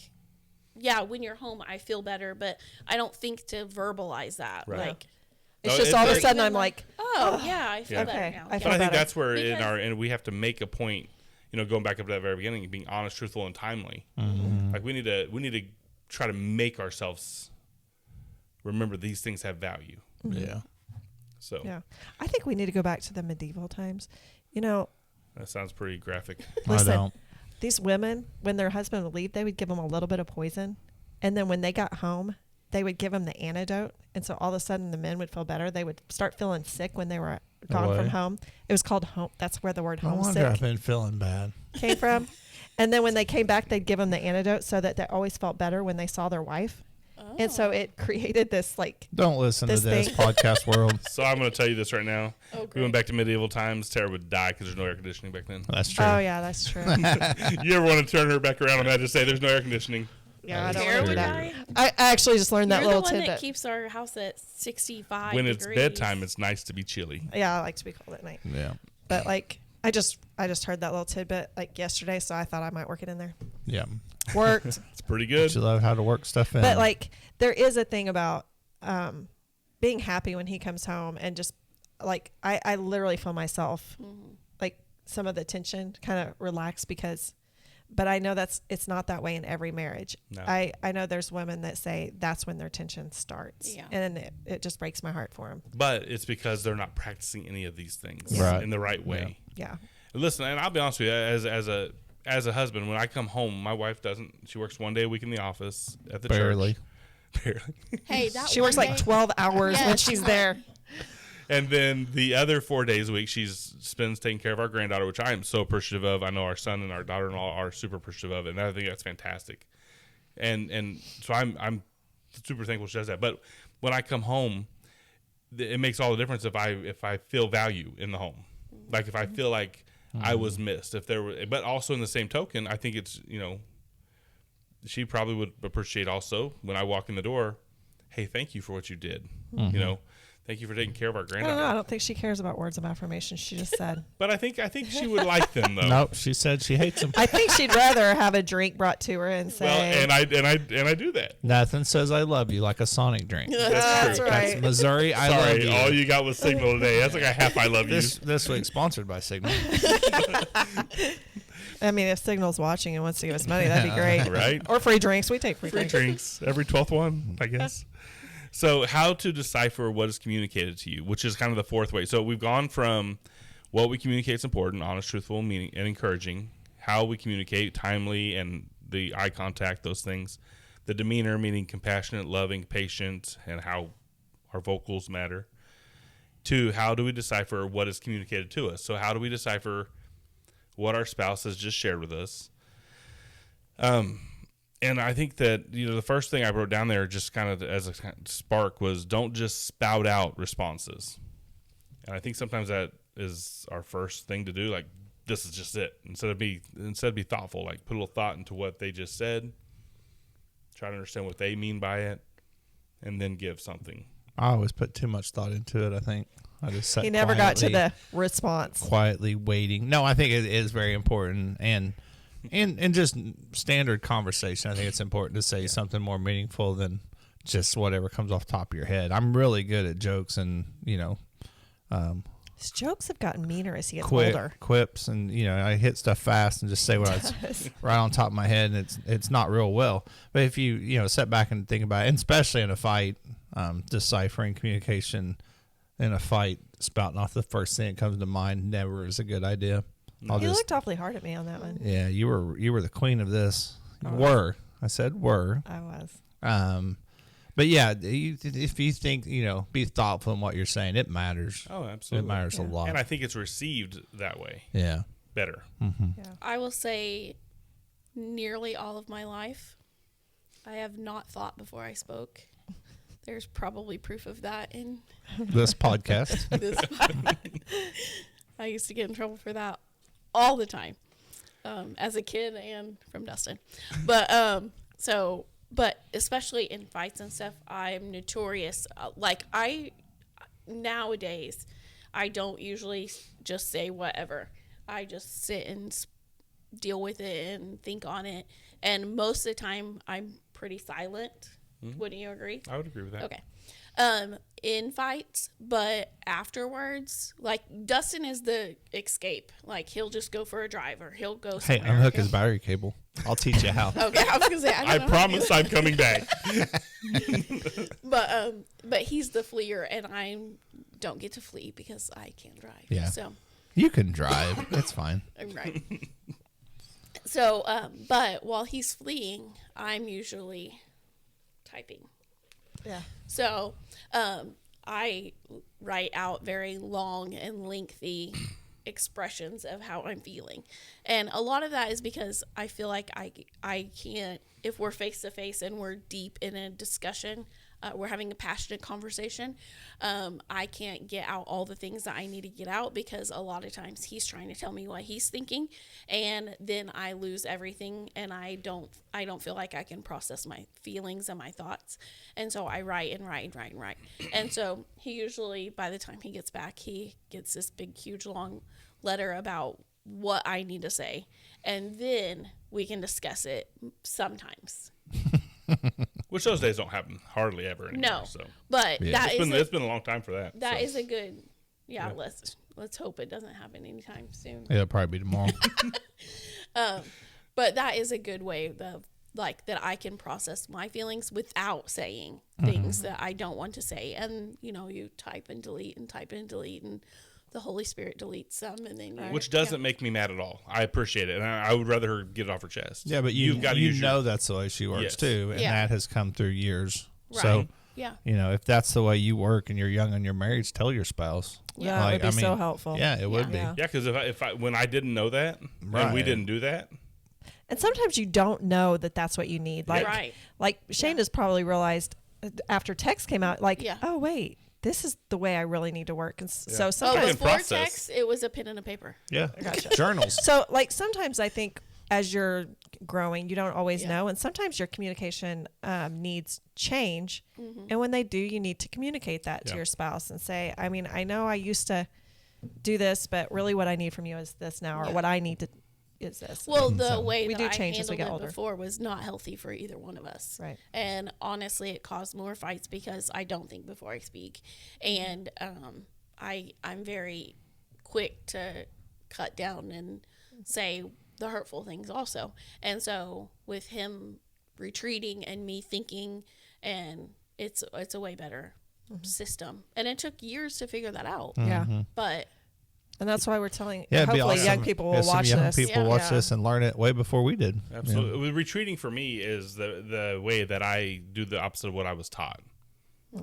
S4: when you're home, I feel better, but I don't think to verbalize that.
S2: Right.
S4: Like,
S5: It's
S2: No,
S5: just all of a
S2: like-
S5: sudden I'm like,
S4: oh yeah, I feel
S2: Yeah.
S4: better
S5: Okay,
S4: now.
S5: I
S2: But
S5: feel
S2: I think
S5: better.
S2: that's where
S4: Because-
S2: and we have to make a point, going back up to that very beginning, being honest, truthful, and timely. Like, we need to try to make ourselves remember these things have value.
S3: Yeah.
S2: So
S5: yeah. I think we need to go back to the medieval times.
S2: that sounds pretty graphic.
S5: Listen,
S3: I don't.
S5: these women, when their husband would leave, they would give them a little bit of poison. And then when they got home, they would give them the antidote. And so all of a sudden the men would feel better. They would start feeling sick when they were gone from
S3: way.
S5: home. It was called home. That's where the word
S3: No wonder
S5: homesick
S3: I've been feeling bad.
S5: came from. And then when they came back, they'd give them the antidote so that they always felt better when they saw their wife. And so it created this like,
S3: Don't listen to
S5: This
S3: this
S5: thing.
S3: podcast world.
S2: So I'm going to tell you this right now.
S4: Oh,
S2: We
S4: great.
S2: went back to medieval times. Tara would die because there's no air conditioning back then.
S3: That's true.
S5: oh yeah, that's true.
S2: You ever want to turn her back around on that? Just say there's no air conditioning.
S5: Yeah, I don't
S4: Tara
S5: want to do
S4: would
S5: that.
S4: die.
S5: I actually just learned that
S4: You're the
S5: little
S4: one that
S5: tidbit.
S4: keeps our house at 65
S2: When it's
S4: degrees.
S2: bedtime, it's nice to be chilly.
S5: Yeah, I like to be cold at night.
S3: Yeah.
S5: But like, I just heard that little tidbit like yesterday, so I thought I might work it in there.
S3: Yeah.
S5: Worked.
S2: It's pretty good.
S3: You love how to work stuff in.
S5: But like, there is a thing about being happy when he comes home, and just like I literally feel myself like some of the tension kind of relax because. But I know it's not that way in every marriage.
S2: No.
S5: I know there's women that say that's when their tension starts.
S4: Yeah.
S5: And it just breaks my heart for them.
S2: But it's because they're not practicing any of these things
S3: Right.
S2: in the right way.
S5: Yeah.
S2: Listen, and I'll be honest with you, as a husband, when I come home, my wife doesn't. She works one day a week in the office at the
S3: Barely.
S2: church. Barely.
S4: Hey, that
S5: She works
S4: one
S5: like
S4: day-
S5: 12 hours when
S4: Yes.
S5: she's there.
S2: And then the other 4 days a week, she spends taking care of our granddaughter, which I am so appreciative of. I know our son and our daughter-in-law are super appreciative of it, and I think that's fantastic. And so I'm super thankful she does that. But when I come home, it makes all the difference if I feel value in the home, like if I feel like I was missed. If there were, but also in the same token, I think it's she probably would appreciate also when I walk in the door. Hey, thank you for what you did. Thank you for taking care of our
S5: I don't know.
S2: granddaughter.
S5: I don't think she cares about words of affirmation. She just said.
S2: But I think she would like them though.
S3: Nope. She said she hates them.
S5: I think she'd rather have a drink brought to her and say.
S2: Well, and I do that.
S3: Nothing says I love you like a Sonic drink.
S5: That's
S2: true.
S5: right.
S3: That's Missouri. I love
S2: Sorry,
S3: you.
S2: all you got was Signal today. That's like a half I love you.
S3: This week sponsored by Signal.
S5: I mean, if Signal's watching and wants to give us money, that'd be great.
S2: Right?
S5: Or free drinks. We take free
S2: Free
S5: drinks.
S2: drinks every 12th one, I guess. So how to decipher what is communicated to you, which is kind of the fourth way. So we've gone from what we communicate is important, honest, truthful, meaning, and encouraging, how we communicate, timely, and the eye contact, those things, the demeanor, meaning compassionate, loving, patient, and how our vocals matter, to how do we decipher what is communicated to us. So how do we decipher what our spouse has just shared with us? And I think that, the first thing I wrote down there just kind of as a spark was don't just spout out responses. And I think sometimes that is our first thing to do. Like, this is just it. Instead of be thoughtful, like put a little thought into what they just said, try to understand what they mean by it, and then give something.
S3: I always put too much thought into it. I think I just sat
S5: He never got to
S3: quietly-
S5: the response.
S3: quietly waiting. No, I think it is very important, and in just standard conversation, I think it's important to say something more meaningful than just whatever comes off the top of your head. I'm really good at jokes and
S5: His jokes have gotten meaner as he gets older.
S3: quips, and I hit stuff fast and just say what's right on top of my head, and it's not real well. But if you sit back and think about it, and especially in a fight, deciphering communication in a fight, spouting off the first thing that comes to mind never is a good idea. I'll
S5: He
S3: just
S5: looked awfully hard at me on that one.
S3: yeah, you were the queen of this. Were I said were.
S5: I was.
S3: But yeah, if you think be thoughtful in what you're saying, it matters.
S2: Oh,
S3: It
S2: absolutely.
S3: matters a lot.
S2: And I think it's received that way
S3: Yeah.
S2: better.
S4: I will say nearly all of my life, I have not thought before I spoke. There's probably proof of that in
S3: This podcast.
S4: this. I used to get in trouble for that all the time, as a kid and from Dustin. But especially in fights and stuff, I'm notorious. Nowadays, I don't usually just say whatever. I just sit and deal with it and think on it. And most of the time, I'm pretty silent. Wouldn't you agree?
S2: I would agree with that.
S4: Okay. In fights, but afterwards, like Dustin is the escape. Like he'll just go for a drive or he'll go
S3: Hey,
S4: somewhere.
S3: unhook his battery cable. I'll teach you how.
S4: Okay, I was gonna say
S2: I
S4: don't know.
S2: promise I'm coming back.
S4: But he's the fleer, and I don't get to flee because I can't drive.
S3: Yeah.
S4: So
S3: You can drive. It's fine.
S4: I'm right. So, but while he's fleeing, I'm usually typing.
S5: Yeah.
S4: So, I write out very long and lengthy expressions of how I'm feeling. And a lot of that is because I feel like I can't if we're face to face and we're deep in a discussion, we're having a passionate conversation, I can't get out all the things that I need to get out because a lot of times he's trying to tell me what he's thinking, and then I lose everything, and I don't feel like I can process my feelings and my thoughts, and so I write and write and write and write, and so he usually, by the time he gets back, he gets this big, huge, long letter about what I need to say, and then we can discuss it sometimes.
S2: Which those days don't happen hardly ever anymore.
S4: No,
S2: So
S4: but that is
S2: it's been a long time for that.
S4: that
S2: so.
S4: is a good, yeah. Let's hope it doesn't happen anytime soon.
S3: It'll probably be tomorrow.
S4: But that is a good way of like that I can process my feelings without saying things that I don't want to say. And you type and delete and type and delete, and the Holy Spirit deletes them, and then
S2: Which doesn't make me mad at all. I appreciate it, and I would rather her get it off her chest.
S3: Yeah, but
S2: you've got to
S3: you
S2: use
S3: know
S2: your,
S3: that's the way she works
S2: Yes.
S3: too, and
S4: Yeah.
S3: that has come through years.
S4: Right.
S3: So
S4: yeah.
S3: if that's the way you work and you're young and you're married, tell your spouse.
S5: Yeah, it would be so helpful.
S3: Yeah, it would be.
S5: Yeah.
S2: Yeah, because if I when I didn't know that and we
S3: Right.
S2: didn't do that,
S5: And sometimes you don't know that that's what you need. Like,
S4: Right.
S5: like Shane has probably realized after text came out, like,
S4: Yeah.
S5: oh wait, this is the way I really need to work. And so
S4: Oh,
S5: sometimes,
S2: can
S4: before
S2: process.
S4: text, it was a pen and a paper.
S3: Yeah,
S5: Gotcha.
S3: journals.
S5: so like sometimes I think as you're growing, you don't always
S4: Yeah.
S5: know, and sometimes your communication needs change.
S4: Mm-hmm.
S5: And when they do, you need to communicate that to
S2: Yeah.
S5: your spouse and say, I mean, I know I used to do this, but really what I need from you is this now, or
S4: Yeah.
S5: what I need to is this.
S4: Well, the way
S5: We
S4: that
S5: do
S4: I
S5: change as we
S4: handled
S5: get
S4: it
S5: older.
S4: before was not healthy for either one of us.
S5: Right.
S4: And honestly, it caused more fights because I don't think before I speak, and I'm very quick to cut down and say the hurtful things also. And so with him retreating and me thinking, and it's a way better system. And it took years to figure that out.
S5: Yeah.
S4: But
S5: And that's why we're telling,
S3: Yeah, it'd be
S5: hopefully
S3: awesome.
S5: young people will
S3: Yeah, some
S5: watch
S3: young
S5: this.
S3: people
S4: Yeah.
S3: watch
S5: Yeah.
S3: this and learn it way before we did.
S2: absolutely. Retreating for me is the way that I do the opposite of what I was taught.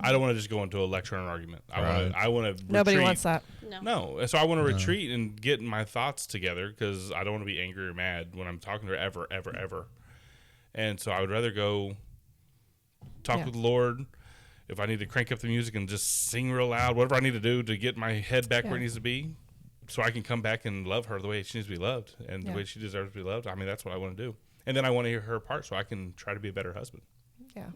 S2: I don't want to just go into a lecture or an argument. I want to.
S5: Nobody
S2: retreat.
S5: wants that.
S4: no.
S2: No, so I want to retreat and get my thoughts together because I don't want to be angry or mad when I'm talking to her ever. And so I would rather go talk
S5: Yeah.
S2: with the Lord. If I need to crank up the music and just sing real loud, whatever I need to do to get my head back where it
S5: Yeah.
S2: needs to be, so I can come back and love her the way she needs to be loved and
S5: Yeah.
S2: the way she deserves to be loved. I mean, that's what I want to do. And then I want to hear her part so I can try to be a better husband.
S5: Yeah.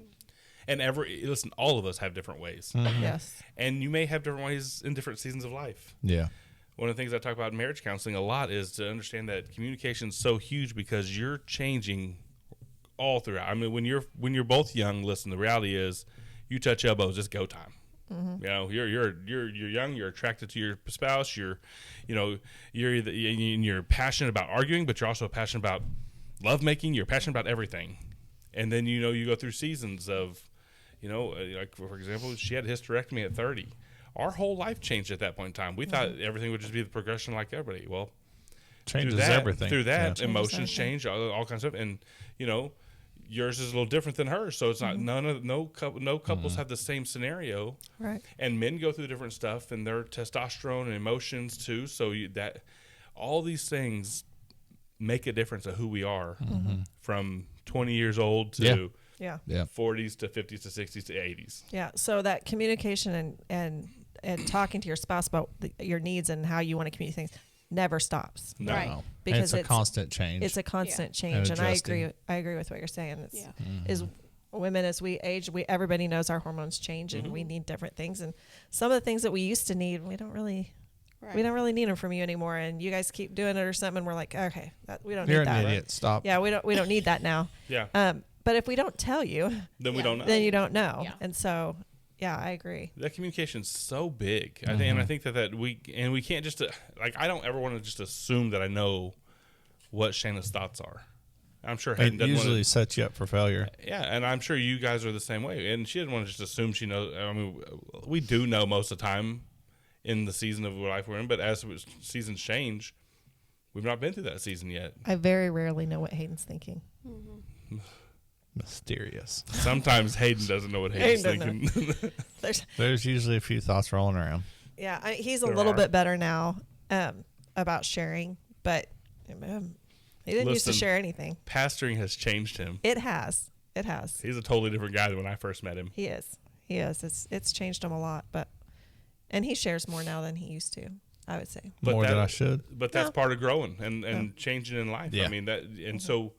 S2: And listen, all of us have different ways.
S5: Yes.
S2: And you may have different ways in different seasons of life.
S3: Yeah.
S2: One of the things I talk about in marriage counseling a lot is to understand that communication is so huge because you're changing all throughout. I mean, when you're both young, listen, the reality is you touch elbows, it's go time. You know, you're young, you're attracted to your spouse, you're passionate about arguing, but you're also passionate about lovemaking, you're passionate about everything. And then you go through seasons of like for example, she had a hysterectomy at 30. Our whole life changed at that point in time. We thought everything would just be the progression like everybody. Well,
S3: Changes
S2: through that,
S3: everything.
S2: Through that,
S3: Yeah.
S2: emotions change, all kinds of stuff, and yours is a little different than hers. So it's not no couples have the same scenario,
S5: Right.
S2: and men go through different stuff and their testosterone and emotions too. So that all these things make a difference of who we are from 20 years old to
S5: Yeah.
S3: Yeah.
S2: 40s to 50s to 60s to 80s.
S5: Yeah. So that communication and talking to your spouse about your needs and how you want to communicate things never stops.
S2: No.
S4: Right.
S3: And
S5: Because
S3: it's a constant change.
S5: It's a constant
S3: And
S5: change, and I
S3: adjusting.
S5: agree with what you're saying. It's,
S4: Yeah.
S5: is women as we age, everybody knows our hormones change, and we need different things. And some of the things that we used to need, we don't really need them from you anymore. And you guys keep doing it or something. We're like, okay, we don't
S3: You're
S5: need
S3: an
S5: that.
S3: idiot. Stop.
S5: Yeah, we don't need that now.
S2: Yeah.
S5: But if we don't tell you,
S2: Then we
S4: Yeah.
S2: don't know.
S5: then you don't know.
S4: Yeah.
S5: And so, yeah, I agree.
S2: That communication's so big. And I think that we can't just I don't ever want to just assume that I know what Shayna's thoughts are. I'm sure Hayden
S3: It
S2: doesn't
S3: usually
S2: want
S3: sets you up for failure.
S2: to. Yeah, and I'm sure you guys are the same way. And she didn't want to just assume she knows. I mean, we do know most of the time in the season of life we're in, but as seasons change, we've not been through that season yet.
S5: I very rarely know what Hayden's thinking.
S3: Mysterious.
S2: Sometimes Hayden doesn't know what Hayden's
S5: Hayden
S2: thinking.
S3: There's usually a few thoughts rolling around.
S5: Yeah, he's a
S2: There
S5: little
S2: are.
S5: bit better now about sharing, but He didn't used to
S2: Listen.
S5: share anything.
S2: Pastoring has changed him.
S5: It has. It has.
S2: He's a totally different guy than when I first met him.
S5: He is. He is. It's changed him a lot, and he shares more now than he used to, I would say.
S2: But
S3: More
S2: that-
S3: than I should.
S2: But that's
S5: Yeah.
S2: part of growing and changing in life.
S3: Yeah.
S2: I mean that, and so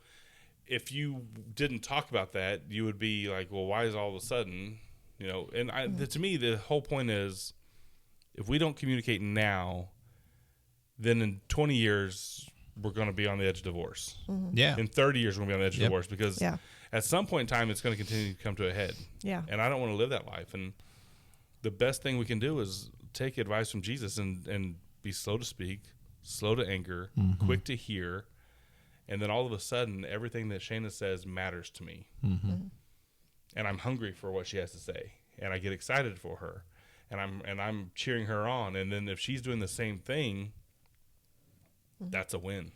S2: if you didn't talk about that, you would be like, well, why is all of a sudden, and to me, the whole point is, if we don't communicate now, then in 20 years we're going to be on the edge of divorce.
S3: Yeah.
S2: In 30 years we're going to be on the edge of
S3: Yep.
S2: divorce because
S5: Yeah.
S2: at some point in time it's going to continue to come to a head.
S5: Yeah.
S2: And I don't want to live that life. And the best thing we can do is take advice from Jesus and be slow to speak, slow to anger, quick to hear, and then all of a sudden everything that Shayna says matters to me. And I'm hungry for what she has to say, and I get excited for her, and I'm cheering her on. And then if she's doing the same thing, that's a win.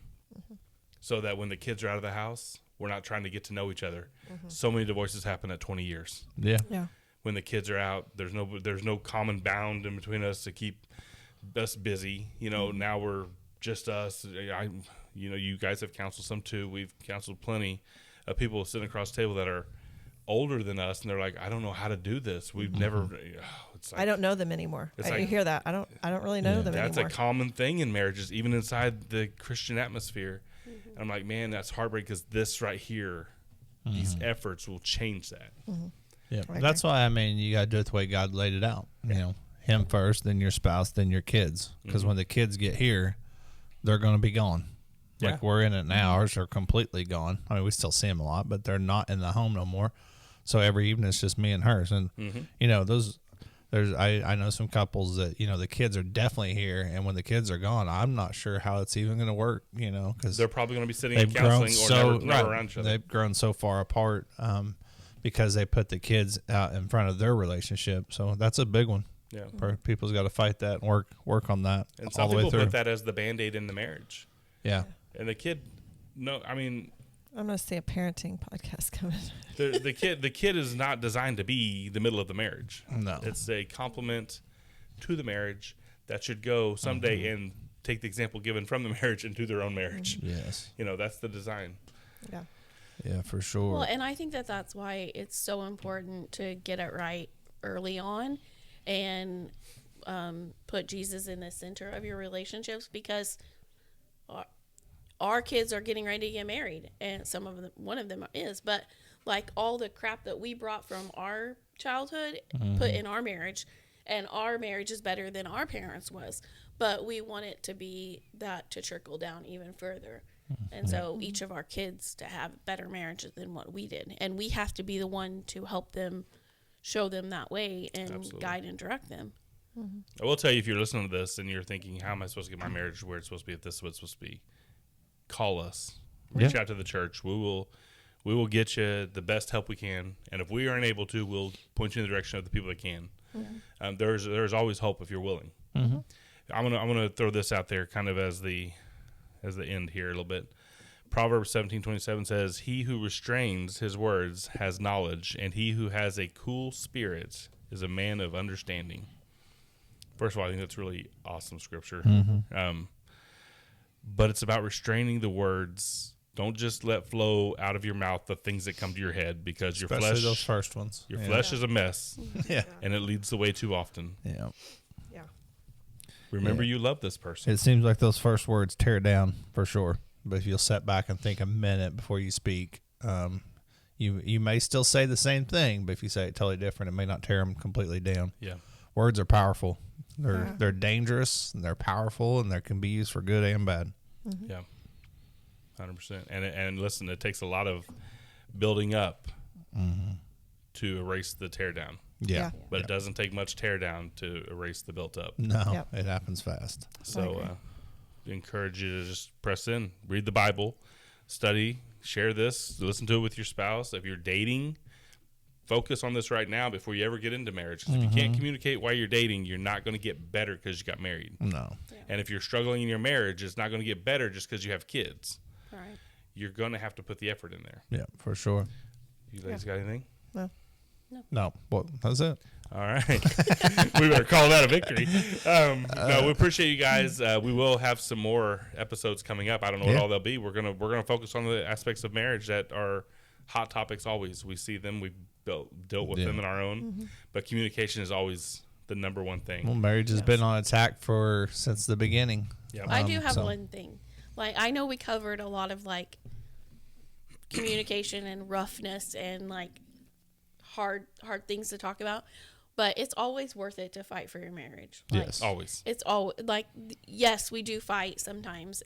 S2: So that when the kids are out of the house, we're not trying to get to know each other. So many divorces happen at 20 years.
S3: Yeah.
S5: Yeah.
S2: When the kids are out, there's no common bound in between us to keep us busy. Now we're just us. You guys have counseled some too. We've counseled plenty of people sitting across the table that are older than us, and they're like, I don't know how to do this. We've never. It's like,
S5: I don't know them anymore.
S2: It's
S5: You
S2: like-
S5: hear that? I don't really know them
S2: that's
S5: anymore.
S2: a common thing in marriages, even inside the Christian atmosphere. And I'm like, man, that's heartbreaking because this right here, these efforts will change that.
S3: Yeah.
S5: I
S3: That's why, you got to do it the way God laid it out. Him first, then your spouse, then your kids. Because when the kids get here, they're going to be gone.
S2: Yeah.
S3: Like we're in it now. Ours are completely gone. We still see them a lot, but they're not in the home no more. So every evening it's just me and hers. And, I know some couples that, the kids are definitely here. And when the kids are gone, I'm not sure how it's even going to work, because
S2: They're probably going to be sitting in
S3: they've grown
S2: counseling or
S3: so
S2: never
S3: right.
S2: around each other.
S3: They've grown so far apart because they put the kids out in front of their relationship. So that's a big one.
S2: Yeah.
S3: People's got to fight that and work on that
S2: And
S3: all
S2: some
S3: the way
S2: people
S3: through.
S2: put that as the Band-Aid in the marriage.
S3: Yeah,
S2: And the kid,
S5: I'm going to see a parenting podcast coming.
S2: the kid is not designed to be the middle of the marriage.
S3: No.
S2: It's a complement to the marriage that should go someday and take the example given from the marriage into their own marriage.
S3: yes,
S2: That's the design.
S5: Yeah.
S3: yeah, for sure.
S4: Well, and I think that's why it's so important to get it right early on and put Jesus in the center of your relationships, because our kids are getting ready to get married, and one of them is, but like all the crap that we brought from our childhood put in our marriage, and our marriage is better than our parents was, but we want it to be that to trickle down even further. And so each of our kids to have better marriages than what we did, and we have to be the one to help them, show them that way, and
S2: Absolutely.
S4: guide and direct them.
S2: I will tell you, if you're listening to this and you're thinking, how am I supposed to get my marriage where it's supposed to be, if this is what it's supposed to be, call us. Reach out to the church. We will get you the best help we can, and if we aren't able to, we'll point you in the direction of the people that can. There's always hope if you're willing. I'm gonna throw this out there, kind of as the end here a little bit. Proverbs 17:27 says, "He who restrains his words has knowledge, and he who has a cool spirit is a man of understanding." First of all, I think that's really awesome scripture. But it's about restraining the words. Don't just let flow out of your mouth the things that come to your head, because
S3: Especially
S2: your
S3: those
S2: flesh,
S3: first ones.
S2: your
S3: Yeah.
S2: flesh is a mess,
S3: Yeah,
S2: and it leads the way too often.
S3: yeah.
S5: Yeah.
S2: Remember,
S3: Yeah.
S2: you love this person.
S3: It seems like those first words tear down for sure. But if you'll sit back and think a minute before you speak, you may still say the same thing, but if you say it totally different, it may not tear them completely down.
S2: Yeah.
S3: Words are powerful.
S5: Yeah.
S3: They're dangerous, and they're powerful, and they can be used for good and bad.
S2: Yeah, 100%. And listen, it takes a lot of building up to erase the tear down,
S3: Yeah.
S2: but it doesn't take much tear down to erase the built up.
S3: No,
S5: Yep.
S3: it happens fast.
S2: So, encourage you to just press in, read the Bible, study, share this, listen to it with your spouse. If you're dating, focus on this right now before you ever get into marriage. 'Cause if you can't communicate while you're dating, you're not going to get better because you got married.
S3: No.
S2: And if you're struggling in your marriage, it's not going to get better just because you have kids.
S4: All right.
S2: You're going to have to put the effort in there.
S3: Yeah, for sure.
S2: You ladies got anything?
S5: No.
S3: No. Well, that's it.
S2: All right. We better call that a victory. No, we appreciate you guys. We will have some more episodes coming up. I don't know what
S3: Yeah.
S2: all they'll be. We're gonna focus on the aspects of marriage that are hot topics always. We see them. We've dealt with them in our own. But communication is always the number one thing.
S3: Well, marriage has been on attack since the beginning.
S2: Yeah.
S4: I do have
S3: so-
S4: one thing. Like, I know we covered a lot of like communication and roughness and like hard things to talk about, but it's always worth it to fight for your marriage. Like,
S3: Yes.
S2: Always.
S4: it's all like, yes, we do fight sometimes,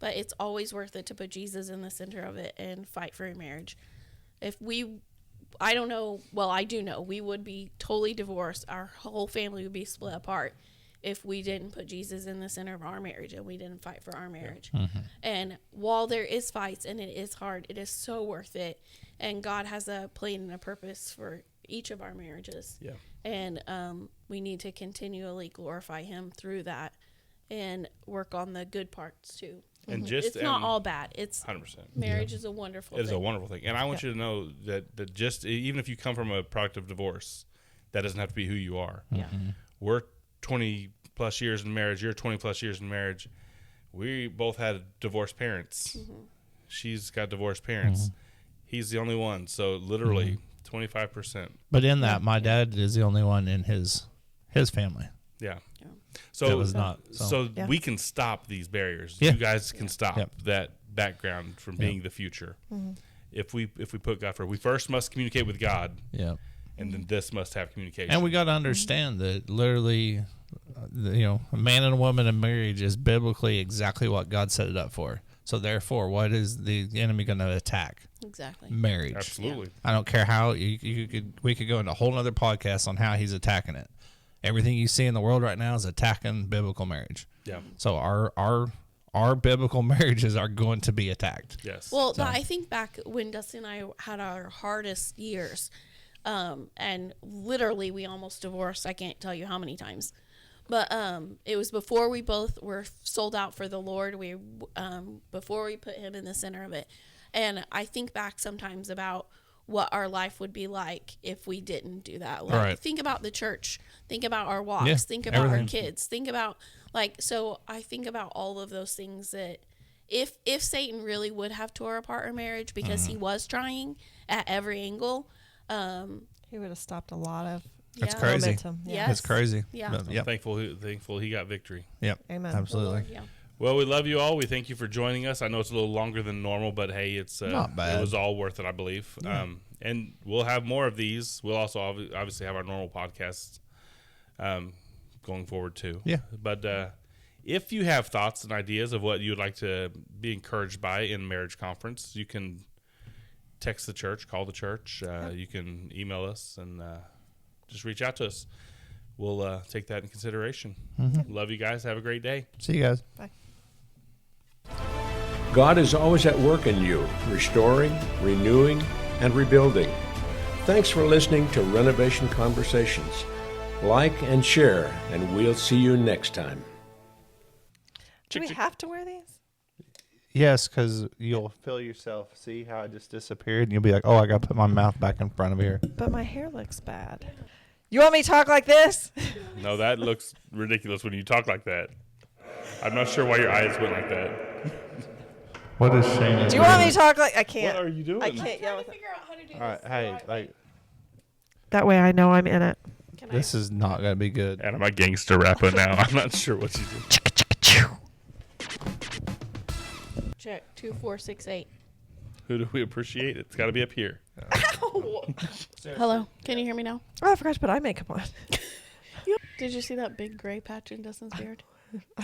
S4: but it's always worth it to put Jesus in the center of it and fight for your marriage. I don't know, well, I do know we would be totally divorced. Our whole family would be split apart if we didn't put Jesus in the center of our marriage and we didn't fight for our marriage. And while there is fights and it is hard, it is so worth it. And God has a plan and a purpose for each of our marriages.
S2: Yeah.
S4: And we need to continually glorify him through that and work on the good parts too.
S2: And just
S4: It's not all bad.
S2: 100%.
S4: Marriage is a wonderful
S2: It is
S4: thing.
S2: a wonderful thing. And I want you to know that just even if you come from a product of divorce, that doesn't have to be who you are.
S4: Yeah.
S2: We're 20 plus years in marriage. You're 20 plus years in marriage. We both had divorced parents. She's got divorced parents. He's the only one. So literally 25%.
S3: But in that, my dad is the only one in his family.
S2: Yeah.
S4: Yeah.
S2: So
S3: That was not,
S2: So,
S3: so.
S5: Yeah.
S2: we can stop these barriers.
S3: Yeah.
S2: You guys can stop
S3: Yep.
S2: that background from being the future. If we put God first, we first must communicate with God,
S3: Yeah.
S2: and then this must have communication.
S3: And we got to understand that literally, a man and a woman in marriage is biblically exactly what God set it up for. So therefore, what is the enemy going to attack?
S4: Exactly.
S3: Marriage.
S2: Absolutely.
S3: I don't care how we could go into a whole other podcast on how he's attacking it. Everything you see in the world right now is attacking biblical marriage.
S2: Yeah.
S3: So our biblical marriages are going to be attacked.
S2: Yes.
S4: Well, I think back when Dustin and I had our hardest years, and literally we almost divorced. I can't tell you how many times, but it was before we both were sold out for the Lord. Before we put Him in the center of it, and I think back sometimes about what our life would be like if we didn't do that. Like,
S3: Right.
S4: think about the church. Think about our walks.
S3: Yeah,
S4: think about
S3: everything.
S4: our kids. Think about so I think about all of those things that if Satan really would have tore apart our marriage because he was trying at every angle,
S5: He would have stopped a lot of
S3: That's
S4: yeah.
S3: crazy.
S5: momentum.
S4: Yeah.
S3: It's crazy.
S4: Yeah.
S3: But,
S2: I'm
S3: yep.
S2: thankful he got victory.
S3: Yep.
S5: Amen.
S3: Absolutely.
S4: Lord, yeah.
S2: Well, we love you all. We thank you for joining us. I know it's a little longer than normal, but hey, it's
S3: Not bad.
S2: It was all worth it, I believe. And we'll have more of these. We'll also obviously have our normal podcasts going forward too.
S3: Yeah.
S2: But if you have thoughts and ideas of what you'd like to be encouraged by in marriage conference, you can text the church, call the church. You can email us and just reach out to us. We'll take that in consideration. Love you guys. Have a great day.
S3: See you guys.
S1: God is always at work in you, restoring, renewing, and rebuilding. Thanks for listening to Renovation Conversations. Like and share, and we'll see you next time.
S5: Do we have to wear these?
S3: Yes, because you'll feel yourself. See how I just disappeared? And you'll be like, oh, I got to put my mouth back in front of here.
S5: But my hair looks bad. You want me to talk like this?
S2: No, that looks ridiculous when you talk like that. I'm not sure why your eyes went like that.
S3: What is Shane?
S5: Do you want me to talk like I can't?
S2: What are you doing?
S5: I can't yell with it.
S4: Figure out how to do
S3: All right,
S4: this.
S3: hey, like,
S5: That way I know I'm in it.
S4: Can
S3: this is not going to be good.
S2: And I'm a gangster rapper now. I'm not sure what you do.
S4: check 2468?
S2: Who do we appreciate? It's got to be up here.
S4: Hello, can you hear me now?
S5: Oh, I forgot to put eye makeup on.
S4: Did you see that big gray patch in Dustin's beard?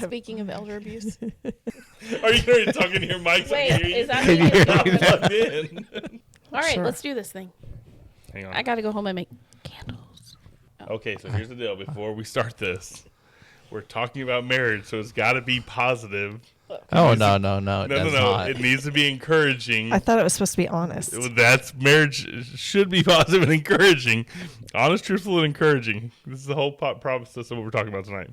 S4: Speaking of elder abuse.
S2: Are you ready to talk into your mic?
S4: Wait, is that
S3: Can you
S4: me?
S3: hear
S2: not plugged in?
S4: All right,
S5: Sure.
S4: let's do this thing.
S2: Hang on.
S4: I got to go home and make candles.
S2: Okay, so here's the deal. Before we start this, we're talking about marriage, so it's got to be positive.
S3: Oh, no. It
S2: No,
S3: does
S2: no.
S3: not.
S2: It needs to be encouraging.
S5: I thought it was supposed to be honest.
S2: That's marriage should be positive and encouraging. Honest, truthful, and encouraging. This is the whole process of what we're talking about tonight.